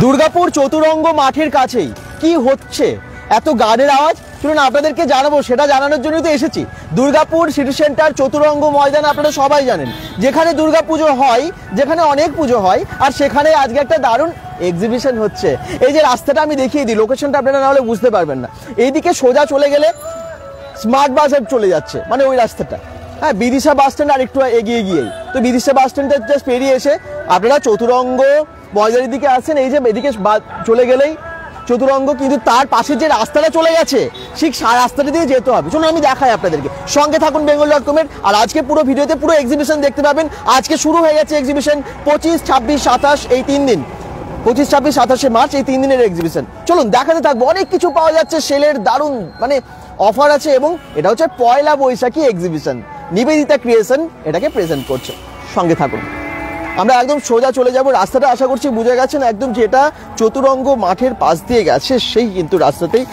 দুর্গাপুর চতুরঙ্গ মাঠের কাছেই কি হচ্ছে এত গানের আওয়াজ, শুনুন আপনাদেরকে জানাবো, সেটা জানানোর জন্যই তো এসেছি। দুর্গাপুর সিটি সেন্টার চতুরঙ্গ ময়দান আপনারা সবাই জানেন, যেখানে দুর্গাপুজো হয়, যেখানে অনেক পুজো হয়, আর সেখানে আজকে একটা দারুণ এক্সিবিশন হচ্ছে। এই যে রাস্তাটা আমি দেখিয়ে দিই, লোকেশনটা আপনারা না হলে বুঝতে পারবেন না। এইদিকে সোজা চলে গেলে স্মার্ট বাজার চলে যাচ্ছে, মানে ওই রাস্তাটা, হ্যাঁ, বিদিশা বাস স্ট্যান্ড আর একটু এগিয়ে গিয়েই তো বিদিশা বাস স্ট্যান্ডটা জাস্ট পেরিয়ে এসে আপনারা চতুরঙ্গ ময়দানের দিকে আসছেন। এই যে এদিকে চলে গেলেই চতুরঙ্গ, কিন্তু তার পাশে যে রাস্তাটা চলে গেছে ঠিক রাস্তাটা দিয়ে যেতে হবে। চলুন আমি দেখাই আপনাদেরকে, সঙ্গে থাকুন bengal.com-এর। আর আজকে পুরো ভিডিওতে পুরো এক্সিবিশন দেখতে পাবেন। আজকে শুরু হয়ে গেছে এক্সিবিশন, 25, 26, 27 এই 3 দিন, 25, 26, 27 মার্চ এই 3 দিনের এক্সিবিশন। চলুন দেখাতে থাকবো, অনেক কিছু পাওয়া যাচ্ছে, সেলের দারুণ মানে অফার আছে, এবং এটা হচ্ছে পয়লা বৈশাখী এক্সিবিশন। নিবেদিতা ক্রিয়েশন এটাকে প্রেজেন্ট করছে, সঙ্গে থাকুন। আমরা একদম সোজা চলে যাব, রাস্তাটা আশা করছি বুঝে গেছেন, একদম যেটা চতুরঙ্গ মাঠের পাশ দিয়ে গেছে সেই কিন্তু রাস্তাতেই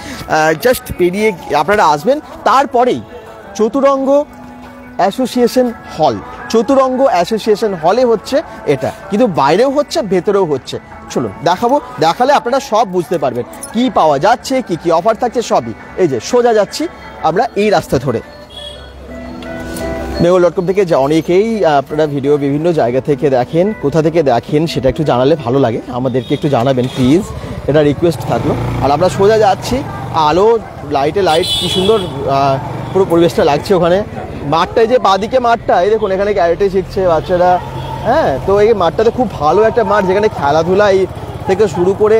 জাস্ট পেরিয়ে আপনারা আসবেন। তারপরেই চতুরঙ্গ অ্যাসোসিয়েশন হল, চতুরঙ্গ অ্যাসোসিয়েশন হলে হচ্ছে এটা, কিন্তু বাইরেও হচ্ছে ভেতরেও হচ্ছে। চলুন দেখাবো, দেখালে আপনারা সব বুঝতে পারবেন কি পাওয়া যাচ্ছে, কি কি অফার থাকছে সবই। এই যে সোজা যাচ্ছি আমরা এই রাস্তা ধরে। bengal.com থেকে যে অনেকেই আপনারা ভিডিও বিভিন্ন জায়গা থেকে দেখেন, কোথা থেকে দেখেন সেটা একটু জানালে ভালো লাগে, আমাদেরকে একটু জানাবেন প্লিজ, এটা রিকোয়েস্ট থাকলো। আর আমরা সোজা যাচ্ছি, আলো লাইটে লাইট, কি সুন্দর পুরো পরিবেশটা লাগছে ওখানে। মাঠটায় যে বাদিকে মাঠটা, এই দেখুন এখানে ক্যারেটে শিখছে বাচ্চারা, হ্যাঁ, তো এই মাঠটাতে খুব ভালো একটা মাঠ, যেখানে খেলাধুলা থেকে শুরু করে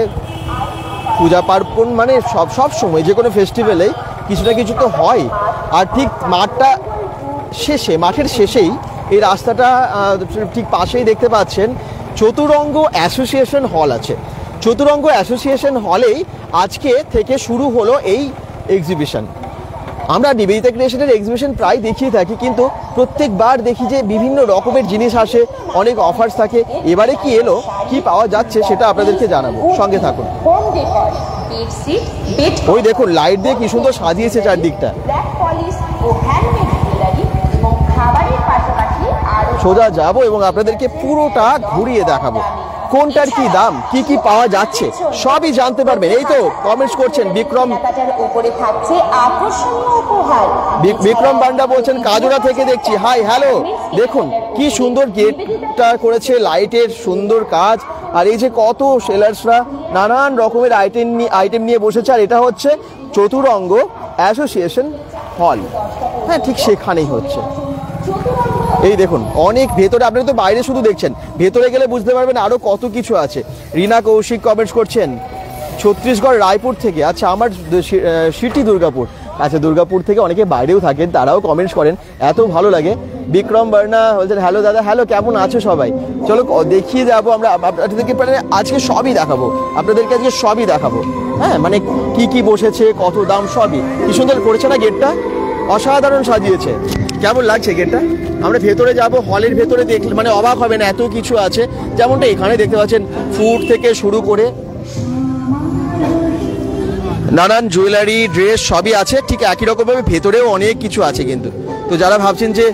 পূজা পার্বণ, মানে সব সময় যে কোনো ফেস্টিভ্যালেই কিছু না কিছু তো হয়। আর ঠিক মাঠটা শেষে, মাঠের শেষেই এই রাস্তাটা ঠিক পাশেই দেখতে পাচ্ছেন চতুরঙ্গ অ্যাসোসিয়েশন হল আছে। চতুরঙ্গ অ্যাসোসিয়েশন হলেই আজকে থেকে শুরু হলো এই এক্সিবিশন। আমরা নিবেদিতা ক্রিয়েশনের এক্সিবিশন প্রায় দেখিয়ে থাকি, কিন্তু প্রত্যেকবার দেখি যে বিভিন্ন রকমের জিনিস আসে, অনেক অফার্স থাকে। এবারে কি এলো, কি পাওয়া যাচ্ছে সেটা আপনাদেরকে জানাবো, সঙ্গে থাকুন। ওই দেখুন লাইট দিয়ে কি সুন্দর সাজিয়েছে চারদিকটা। সোজা যাব এবং আপনাদেরকে পুরোটা ঘুরিয়ে দেখাবো, কোনটার কি দাম, কি কি পাওয়া যাচ্ছে সবই জানতে পারবেন। এই তো কমেন্টস করছেন বিক্রম, বিক্রম বান্ডা বলছেন কাজুরা থেকে দেখছি, হাই হ্যালো। দেখুন কি সুন্দর গেটটা করেছে, লাইটের সুন্দর কাজ, আর এই যে কত সেলার্সরা নানান রকমের আইটেম নিয়ে বসেছে। আর এটা হচ্ছে চতুরঙ্গ অ্যাসোসিয়েশন হল, হ্যাঁ ঠিক সেখানেই হচ্ছে। এই দেখুন অনেক ভেতরে, আপনারা তো বাইরে শুধু দেখছেন, ভেতরে গেলে বুঝতে পারবেন আরো কত কিছু আছে। রীনা কৌশিক কমেন্টস করছেন ছত্তিশগড় রায়পুর থেকে, আচ্ছা আমার সিটি দুর্গাপুর, আচ্ছা দুর্গাপুর থেকে অনেকে বাইরেও থাকেন, তারাও কমেন্টস করেন, এত ভালো লাগে। বিক্রম বর্ণা বলছেন হ্যালো দাদা, হ্যালো কেমন আছো সবাই। চলো দেখিয়ে যাবো আমরা আপনাদেরকে, আজকে সবই দেখাবো আপনাদেরকে, আজকে সবই দেখাবো, হ্যাঁ মানে কি কি বসেছে, কত দাম, সবই। কি সুন্দর করেছে না গেটটা, অসাধারণ সাজিয়েছে। কেমন লাগছে গেটটা? আমরা ভেতরে যাব, হলের ভেতরে দেখলে মানে অবাক হবেন, এত কিছু আছে। যেমনটা এখানে দেখতে পাচ্ছেন, ফুড থেকে শুরু করে নানান জুয়েলারি, ড্রেস সবই আছে। ঠিক একই রকমভাবে ভেতরেও অনেক কিছু আছে কিন্তু। তো যারা ভাবছেন যে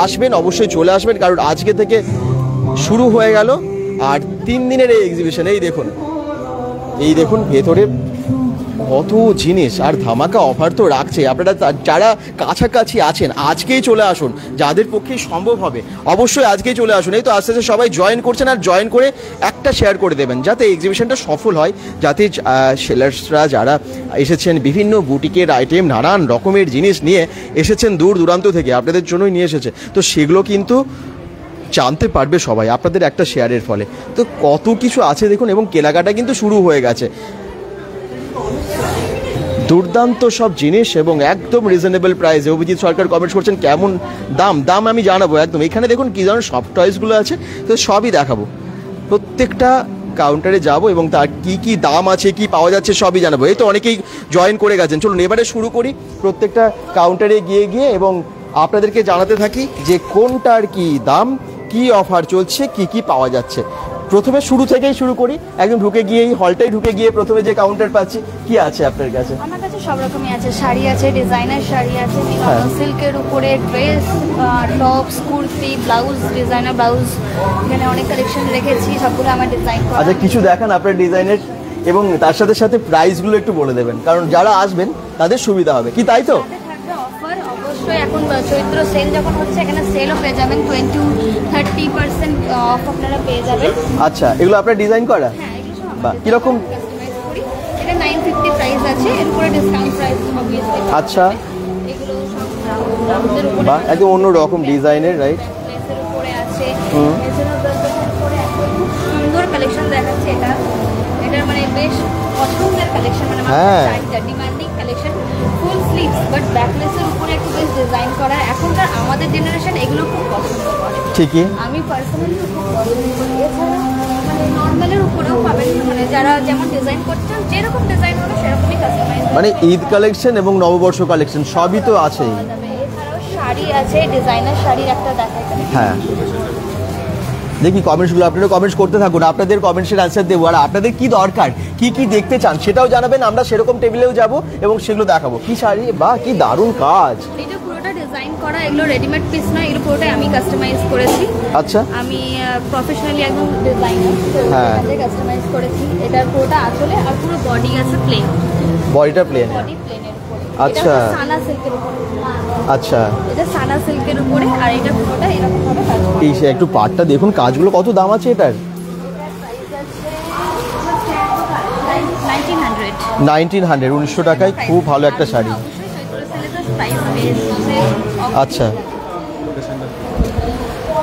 আসবেন, অবশ্যই চলে আসবেন, কারণ আজকে থেকে শুরু হয়ে গেল আর 3 দিনের এই এক্সিবিশন। এই দেখুন ভেতরে কত জিনিস, আর ধামাকা অফার তো রাখছে। আপনারা যারা কাছাকাছি আছেন আজকেই চলে আসুন, যাদের পক্ষে সম্ভব হবে অবশ্যই আজকেই চলে আসুন। এই তো আস্তে আস্তে সবাই জয়েন করছেন, আর জয়েন করে একটা শেয়ার করে দেবেন যাতে এক্সিবিশনটা সফল হয়, যাতে সেলার্সরা যারা এসেছেন বিভিন্ন বুটিকের আইটেম, নানান রকমের জিনিস নিয়ে এসেছেন দূর দূরান্ত থেকে, আপনাদের জন্যই নিয়ে এসেছে, তো সেগুলো কিন্তু জানতে পারবে সবাই আপনাদের একটা শেয়ারের ফলে। তো কত কিছু আছে দেখুন, এবং কেনাকাটা কিন্তু শুরু হয়ে গেছে। দুর্দান্ত সব জিনিস এবং একদম রিজনেবল প্রাইসে। অভিজিৎ সরকার কমেন্টস করছেন কেমন দাম আমি জানাবো একদম। এখানে দেখুন কী ধরনের সফট টয়েসগুলো আছে, তো সবই দেখাবো। প্রত্যেকটা কাউন্টারে যাব এবং তার কি কি দাম আছে, কি পাওয়া যাচ্ছে সবই জানাবো। এই তো অনেকেই জয়েন করে গেছেন, চলুন এবারে শুরু করি প্রত্যেকটা কাউন্টারে গিয়ে এবং আপনাদেরকে জানাতে থাকি যে কোনটার কি দাম, কি অফার চলছে, কি কি পাওয়া যাচ্ছে। প্রথমে শুরু থেকেই শুরু করি, একদম ঢুকে গিয়ে এই হলটাই ঢুকে গিয়ে প্রথমে যে কাউন্টার পাচ্ছি, কি আছে আপনার কাছে? আমার কাছে সব রকমই আছে, শাড়ি আছে, ডিজাইনার শাড়ি আছে, সিল্কের উপরে dress, tops, kurti, blouse, designer blouse, এখানে অনেক কালেকশন রেখেছি, সবগুলো আমার ডিজাইন করা। আচ্ছা কিছু দেখান আপনার ডিজাইনের, এবং তার সাথে সাথে প্রাইসগুলো একটু বলে দেবেন, কারণ যারা আসবেন তাদের সুবিধা হবে, কি তাই তো? অফার অবশ্যই, এখন চৈত্র সেল যখন হচ্ছে এখানে সেলও পেয়ে যাবেন, 20-30% অফ আপনারা পেয়ে যাবেন। আচ্ছা এগুলো আপনার ডিজাইন করা? হ্যাঁ, এগুলো সব বাহ, কিরকম? কাস্টমাইজ করি। এটা 950 প্রাইস আছে, এর উপরে ডিসকাউন্ট প্রাইস অবভিয়াসলি। আচ্ছা, এগুলো সব ব্লাউজের উপরে, বাহ, একদম অন্য রকম ডিজাইনের, রাইট? লেসের উপরে আছে, এছাড়াও ব্লাউজের উপরে একটা খুব সুন্দর কালেকশন দেখাচ্ছে। এটার মানে বেশ পছন্দের কালেকশন, মানে হ্যাঁ, demanding collection, full sleeves but ব্যাকলেসের উপরে একটু বেশ ডিজাইন করা। এখনকার আমাদের জেনারেশন এগুলো খুব পছন্দ করে, ঠিকই। আমি পার্সোনালি খুব পছন্দ করি। এছাড়া মানে নর্মালের উপরেও পাবেন, মানে যারা যেমন ডিজাইন করছেন, যেরকম ডিজাইন হবে সেরকমই কাস্টমাইজ, মানে ঈদ কালেকশন এবং নববর্ষ কালেকশন সবই তো আছেই। এছাড়াও শাড়ি আছে, ডিজাইনার শাড়ির একটা দেখায়। হ্যাঁ, দেখি কমেন্টসগুলো, আপনারা কমেন্টস করতে থাকুন, আপনাদের কমেন্টসের অ্যান্সার দেবো, আর আপনাদের কি দরকার, কি কি দেখতে চান সেটাও জানাবেন, আমরা সেরকম টেবিলেও যাব এবং সেগুলো দেখাবো। কি শাড়ি, বা কি দারুণ কাজ! এটা পুরোটা ডিজাইন করা, এগুলো রেডিমেড পিস নয়, এগুলো পুরোটাই আমি কাস্টমাইজ করেছি। আচ্ছা, আমি প্রফেশনালি একদম ডিজাইনার, হ্যাঁ, কাস্টমাইজ করেছি। এটার পুরোটা আসলে, আর পুরো বডি আছে প্লেন, বডিটা প্লেন। বডি প্লেনের উপরে। আচ্ছা, এটা সানা সিল্কের উপরে। আচ্ছা, এটা সানা সিল্কের উপরে, আর এটা পুরোটা এরকম ভাবে কাজ করা। এই সে একটু পাটটা দেখুন, কাজগুলো কত দাম আছে এটার? 1900, 1900 টাকায় খুব ভালো একটা শাড়ি। আচ্ছা,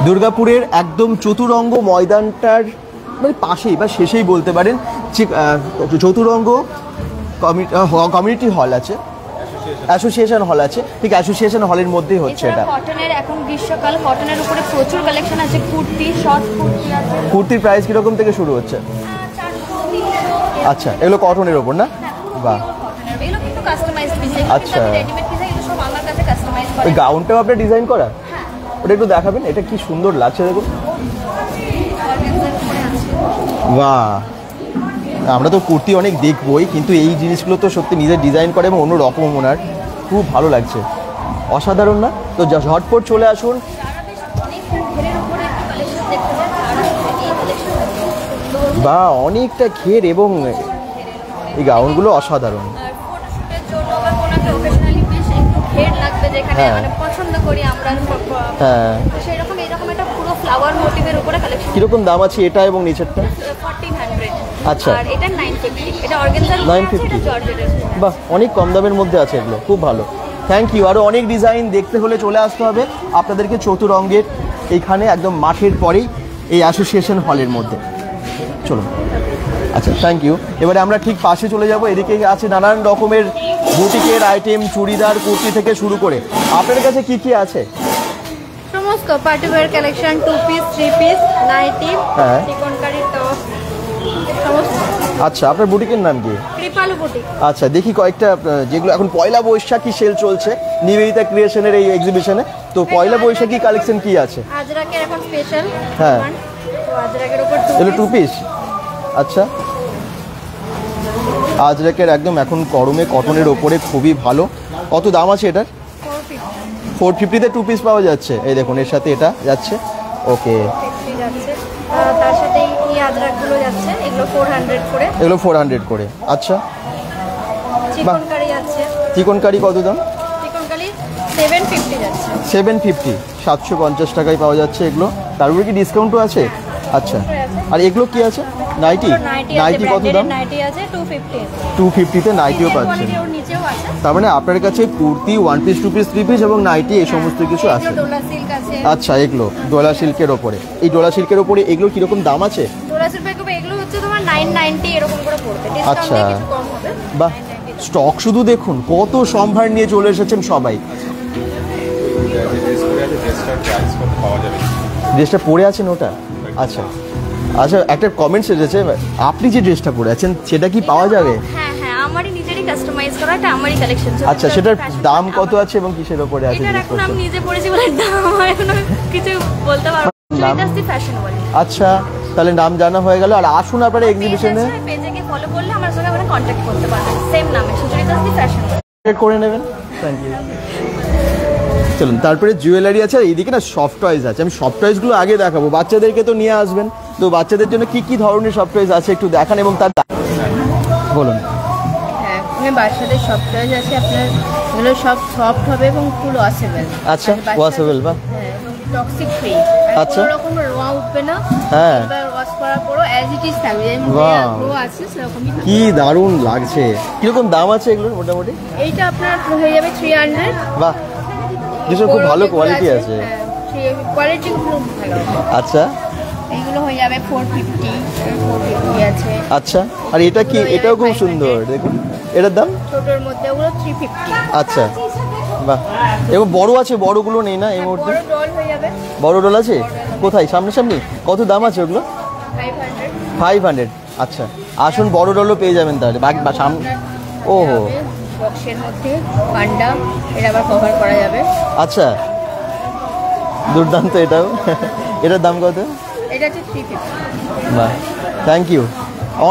দুর্গাপুরের একদম চতুরঙ্গ ময়দানটার মানে পাশেই বা শেষেই বলতে পারেন, চতুরঙ্গ কমিউনিটি হল আছে, অ্যাসোসিয়েশন হল আছে, ঠিক অ্যাসোসিয়েশন হলের মধ্যেই হচ্ছে এটা। কটনের, এখন গ্রীষ্মকাল, কটনের উপরে প্রচুর কালেকশন আছে, কুর্তি, শর্ট কুর্তি আছে। কুর্তির প্রাইস কিরকম থেকে শুরু হচ্ছে? 400-300। আচ্ছা, এগুলো কটনের ওপর না? বাহ, এগুলো কিন্তু কাস্টমাইজড পিস, আচ্ছা, রেডিমেড পিস, এগুলো সব আমার কাছে কাস্টমাইজ করা। ওই গাউনটাও আপনার ডিজাইন করা? হ্যাঁ, ওটা একটু দেখাবেন, এটা কি সুন্দর লাগছে দেখুন। বাহ, আমরা তো কুর্তি অনেক দেখবই, কিন্তু এই জিনিসগুলো তো সত্যি নিজের ডিজাইন করে এবং অন্য রকম ওনার, খুব ভালো লাগছে, অসাধারণ না? তো ঝটপট চলে আসুন। বা অনেকটা ঘের, এবং এই গাউনগুলো অসাধারণ। হ্যাঁ, হ্যাঁ, কিরকম দাম আছে এটা এবং নিচেরটা? 1400। আচ্ছা, আর এটা 950, এটা অর্গানজার 950, এটা জর্জেটের। বাহ, অনেক কম দামের মধ্যে আছে এগুলো, খুব ভালো, থ্যাংক ইউ। আরও অনেক ডিজাইন দেখতে হলে চলে আসতে হবে আপনাদেরকে চতুরঙ্গের এইখানে, একদম মাঠের পরেই এই অ্যাসোসিয়েশন হলের মধ্যে। চলুন, আচ্ছা, থ্যাংক ইউ। এবারে আমরা ঠিক পাশে চলে যাব, এদিকে আছে নানান রকমের বুটিকের আইটেম, চুড়িদার, কুর্তি থেকে শুরু করে। আপনার কাছে কি কি আছে? সমস্ত party wear collection, 2 piece, 3 piece, nightie, হ্যাঁ, চিকনকারি টপ, সমস্ত। আচ্ছা, আপনার বুটিকের নাম কি? কৃপালু বুটিক। আচ্ছা, দেখি কয়েকটা, যেগুলো এখন পয়লা বৈশাখী সেল চলছে নিবেদিতা ক্রিয়েশনের এই এক্সিবিশনে, তো পয়লা বৈশাখী কালেকশন কি আছে? আজরাকের এখন স্পেশাল, হ্যাঁ, তো আজরাকের উপর এগুলো 2 পিস। আচ্ছা, আজরাকের একদম এখন গরমে কটনের ওপরে খুবই ভালো। কত দাম আছে এটার? 450-তে 2 পিস পাওয়া যাচ্ছে। এই দেখুন, এর সাথে এটা যাচ্ছে। ওকে, যাচ্ছে, তার সাথে এই আজরাকগুলো যাচ্ছে, এগুলো 400 করে। এগুলো 400 করে। আচ্ছা, চিকনকারি আছে। চিকনকারি কত দাম? চিকনকারি 750 যাচ্ছে। 750, 750 টাকায় পাওয়া যাচ্ছে এগুলো। তার উপরে কি ডিসকাউন্টও আছে? আচ্ছা, আর এগুলো কি আছে? নাইটি, নাইটি কত দাম? নাইটি আছে 250। 250-তে নাইটিও পাচ্ছে। নিচেও আছে। তার মানে আপনার কাছে কুর্তি, 1 পিস, 2 পিস, 3 পিস এবং নাইটি এই সমস্ত কিছু আছে। ডোলা সিল্ক আছে। আচ্ছা, এগুলো ডোলা সিল্কের ওপরে, এই ডোলা সিল্কের ওপরে এগুলো কিরকম দাম আছে? ডোলা সিল্কের এগুলো হচ্ছে তোমার 990 এরকম করে পড়বে, আচ্ছা, ডিসকাউন্টে কিছু কম হবে। বাহ, স্টক শুধু দেখুন, কত সম্ভার নিয়ে চলে এসেছেন সবাই। ড্রেসটা পরে আছেন ওটা? আচ্ছা, আচ্ছা, একটা কমেন্টস এসেছে, আপনি যে ড্রেসটা পরে আছেন সেটা কি পাওয়া যাবে? হ্যাঁ, হ্যাঁ, আমারই নিজেরই কাস্টমাইজ করা, এটা আমারই কালেকশন। আচ্ছা, সেটার দাম কত আছে এবং কিসের উপরে আছে? এটা এখন আমি নিজে পড়েছি বলে দাম এখনো কিছু বলতে পারবো না, এটা ফ্যাশন ওয়ালি। আচ্ছা, তাহলে নাম জানা হয়ে গেল। আর আসুন আপনারা এক্সিবিশনে পেজে গিয়ে ফলো করলে আমার সঙ্গে আপনারা কন্ট্যাক্ট করতে পারবেন, সেম নামে সুচরিতা ফ্যাশন করে নেবেন। Thank you. চলুন, তারপরে জুয়েলারি আছে, আর এইদিকে না সফট টয়েস আছে। আমি সফট টয়েসগুলো আগে দেখাবো, বাচ্চাদেরকে তো নিয়ে আসবেন, তো বাচ্চাদের জন্য কি কি ধরনের সফট টয়েস আছে একটু দেখান এবং তার বলুন। হ্যাঁ, এখানে বাচ্চাদের সফট টয়েস আছে আপনার, এগুলো সব সফট হবে এবং ফুল ওয়াশেবল। আচ্ছা, ওয়াশেবল বা হ্যাঁ, টক্সিক ফ্রি। আচ্ছা। কোনো রকম রোয়া উঠবে না। হ্যাঁ, এবার ওয়াশ করার পরও অ্যাজ ইট ইজ থাকবে, যেমন বাহ। রো আছে সেরকমই থাকবে। কি দারুণ লাগছে। কিরকম দাম আছে এগুলোর মোটামুটি? এইটা আপনার হয়ে যাবে 300। বাহ, যেসব খুব ভালো কোয়ালিটি আছে। কোয়ালিটি খুব ভালো। আচ্ছা এইগুলো হয়ে যাবে 450 আছে। আচ্ছা, আর এটা কি? এটাও খুব সুন্দর, দেখুন এটার দাম। ছোটোর মধ্যে ওগুলো 350। আচ্ছা, বাহ। এবং বড় আছে, বড়গুলো নেই না এই মুহূর্তে? বড় ডল হয়ে যাবে বড় ডল আছে কোথায়? সামনাসামনি? কত দাম আছে ওগুলো? 500। 500। আচ্ছা, আসুন বড় ডলও পেয়ে যাবেন তাহলে সামনে। ওহো, বক্সের মধ্যে পান্ডা, এটা আবার কভার করা যাবে। আচ্ছা, দুর্দান্ত। এটাও এটার দাম কত? এটা হচ্ছে 350। বাহ, থ্যাংক ইউ।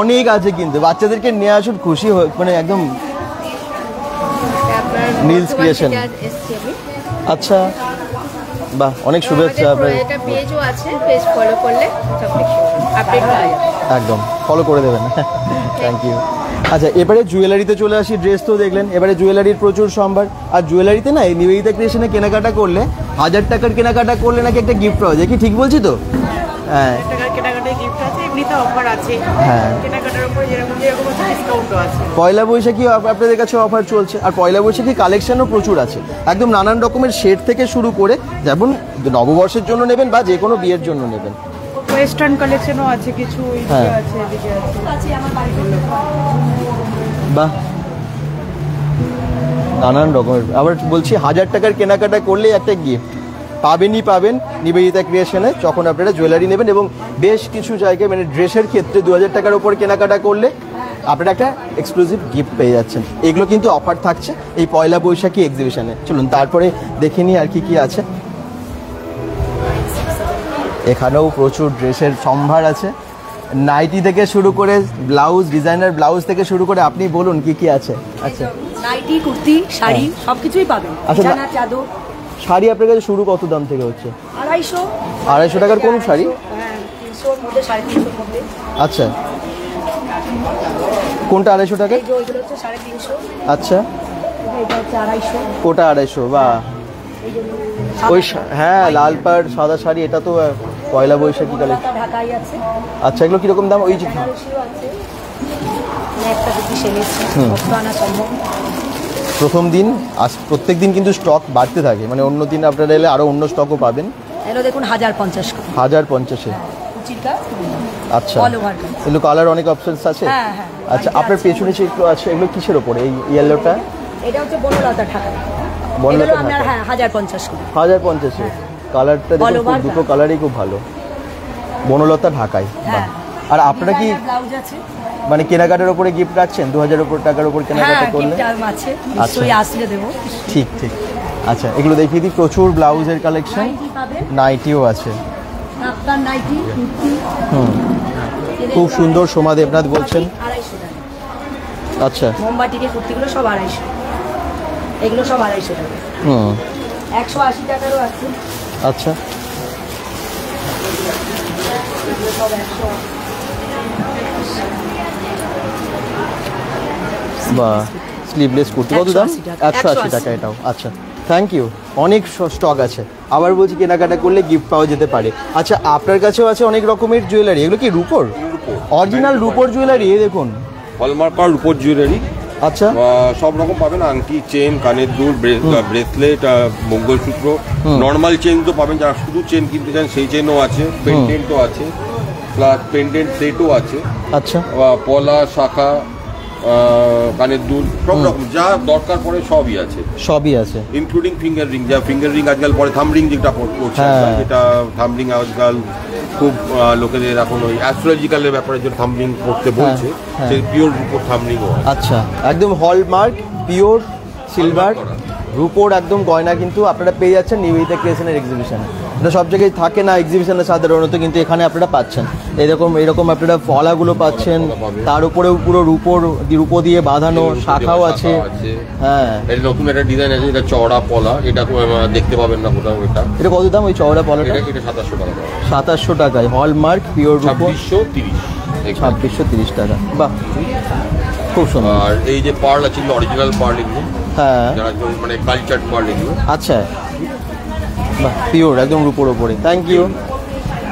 অনেক আছে কিন্তু, বাচ্চাদেরকে নিয়ে আসুন, খুশি মানে একদম। আপনার নীলস ক্রিয়েশন। এসছি আমি। আচ্ছা, বাহ, অনেক শুভেচ্ছা আপনার। এটা পেজও আছে, পেজ ফলো করলে সব কিছু আপডেট পাওয়া যাবে। একদম ফলো করে দেবেন। Thank you. আচ্ছা, এবারে জুয়েলারিতে চলে আসি। ড্রেস তো দেখলেন, এবারে জুয়েলারির প্রচুর সম্ভার। আর জুয়েলারিতে না এই নিবেদিতা ক্রিয়েশনে কেনাকাটা করলে 1000 টাকার কেনাকাটা করলে নাকি একটা গিফট পাওয়া যায়, কি ঠিক বলছি তো? হ্যাঁ, টাকার কেনাকাটায় গিফট আছে, এমনিতে অফার আছে। হ্যাঁ, কেনাকাটার উপরে যেরকম আছে ডিসকাউন্টও আছে। পয়লা বৈশাখী আপনাদের কাছে অফার চলছে, আর পয়লা বৈশাখী কালেকশনও প্রচুর আছে। একদম নানান রকমের শেড থেকে শুরু করে, যেমন নববর্ষের জন্য নেবেন বা যে কোনো বিয়ের জন্য নেবেন। ওয়েস্টার্ন কালেকশনও আছে কিছু, হ্যাঁ। এদিকে আছে, এদিকে আছে। বাহ, নানান রকমের। আবার বলছি, 1000 টাকার কেনাকাটা করলেই একটা গিফট পাবেনই পাবেন নিবেদিতা ক্রিয়েশনে, যখন আপনারা জুয়েলারি নেবেন। এবং বেশ কিছু জায়গায় মানে ড্রেসের ক্ষেত্রে 2000 টাকার ওপর কেনাকাটা করলে আপনারা একটা এক্সক্লুসিভ গিফট পেয়ে যাচ্ছেন। এগুলো কিন্তু অফার থাকছে এই পয়লা বৈশাখী এক্সিবিশনে। চলুন তারপরে দেখে নিই আর কি কি আছে। এখানেও প্রচুর ড্রেসের সম্ভার আছে, নাইটি থেকে শুরু করে ব্লাউজ, ডিজাইনার ব্লাউজ থেকে শুরু করে আপনি বলুন কি কি আছে। আচ্ছা, নাইটি, কুর্তি, শাড়ি সবকিছুই পাবেন। আচ্ছা, বিছানা চাদর। শাড়ি আপনার কাছে শুরু কত দাম থেকে হচ্ছে? 250। 250 টাকার কোন শাড়ি? হ্যাঁ, 300 এর মধ্যে, 350 মধ্যে। আচ্ছা, কোনটা 250 টাকা? এই যে ওইগুলো হচ্ছে 350। আচ্ছা, এটা হচ্ছে 250। ওটা 250। বা ওই হ্যাঁ, লাল পাড় সাদা শাড়ি, এটা তো পয়লা বৈশাখী কালে। ঢাকাই আছে। আচ্ছা, এগুলো কিরকম দাম? ওই যে বেনারসিও আছে। একটা দুটি সেলেছি, কত আনা সম্ভব। প্রথম দিন আজ প্রত্যেক দিন কিন্তু স্টক বাড়তে থাকে, মানে অন্য দিন আপনারা এলে আরও অন্য স্টকও পাবেন। এগুলো দেখুন 1050 করে। 1050-এ। কুচির কাজ। আচ্ছা, অল ওভার কাজ। এগুলো কালার অনেক অপশনস আছে। হ্যাঁ, হ্যাঁ। আচ্ছা, আপনার পেছনে যে একটু আছে, এগুলো কিসের ওপরে? এই ইয়েলোটা এটা হচ্ছে বনলতা ঢাকা। বনলতা এগুলো আপনার ঢাকা। হ্যাঁ 1050 করে। 1050-এ। কালারটা All দেখুন, over দুটো কালারই খুব ভালো। বনলতা ঢাকায়। হ্যাঁ। আর আপনারা কি ব্লাউজ আছে? মানে কেনাকাটার উপরে গিফট রাখছেন? 2000 টাকার উপর কেনাকাটা হ্যাঁ, করলে? গিফট টার্ম আছে, নিশ্চয়ই আসলে দেবো। ঠিক ঠিক। আচ্ছা, এগুলো দেখিয়ে দিই, প্রচুর ব্লাউজের কালেকশন, নাইটি পাবেন, নাইটিও আছে। কাপ্তান নাইটি, কুর্তি। হুম, খুব সুন্দর। সোমা দেবনাথ বলছেন। 250 টাকা। আচ্ছা, মোমবাটিকে কুর্তিগুলো সব 250। এগুলো সব 250 টাকা। হুম, 180 টাকারও আছে। আচ্ছা, এগুলো সব 100। বা স্লিভলেস কুর্তি কত দাম? 180 টাকা। 180 টাকা এটাও। আচ্ছা, থ্যাংক ইউ। অনেক স্টক আছে। আবার বলছি, কেনাকাটা করলে গিফট পাওয়া যেতে পারে। আচ্ছা, আপনার কাছেও আছে অনেক রকমের জুয়েলারি। এগুলো কি রূপোর? অরিজিনাল রূপোর জুয়েলারি। এই দেখুন, হলমার্ক আর রূপোর জুয়েলারি। আচ্ছা, সব রকম পাবেন, আংটি, চেন, কানের দুল, ব্রেসলেট, মঙ্গলসূত্র। নর্মাল চেন তো পাবেন, যারা শুধু চেন কিনতে চান সেই চেনও আছে, পেন্ডেন্টও আছে, প্লাস পেন্ডেন্ট সেটও আছে। আচ্ছা, পলা, শাখা, কানের দুল, সব রকম যা দরকার পড়ে সবই আছে। সবই আছে, ইনক্লুডিং ফিঙ্গার রিং। যা ফিঙ্গার রিং আজকাল পরে থাম রিং যেটা করছে, হ্যাঁ। যেটা থাম রিং আজকাল খুব লোকেদের এখন ওই অ্যাস্ট্রোলজিক্যালের ব্যাপারে যে থাম রিং করতে বলছে, হ্যাঁ। সেই পিওর রূপোর থাম রিংও আছে। আচ্ছা, একদম হলমার্ক পিওর সিলভার রূপোর একদম গয়না কিন্তু আপনারা পেয়ে যাচ্ছেন নিবেদিতা ক্রিয়েশনের এক্সিবিশনে। এটা সব জায়গায় থাকে না এক্সিবিশনে সাধারণত, কিন্তু এখানে আপনারা পাচ্ছেন। এরকম আপনারা ফলাগুলো পাচ্ছেন, তার উপরেও পুরো রূপো দিয়ে বাঁধানো শাখাও আছে। হ্যাঁ, এটা নতুন একটা ডিজাইন আছে, এটা চওড়া পলা, এটা দেখতে পাবেন না কোথাও। এটা কত দাম ওই চওড়া পলাটা? এটা 2700 টাকা। 2700 টাকায় হলমার্ক পিওর রূপো, 2630 টাকা। বাহ, খুব সুন্দর। আর এই যে পার্ল আছে, অরিজিনাল পার্ল এগুলো, হ্যাঁ যারা মানে কালচার পার্ল এগুলো। আচ্ছা, বাহ, পিওর একদম রূপোর ওপরে। Thank you.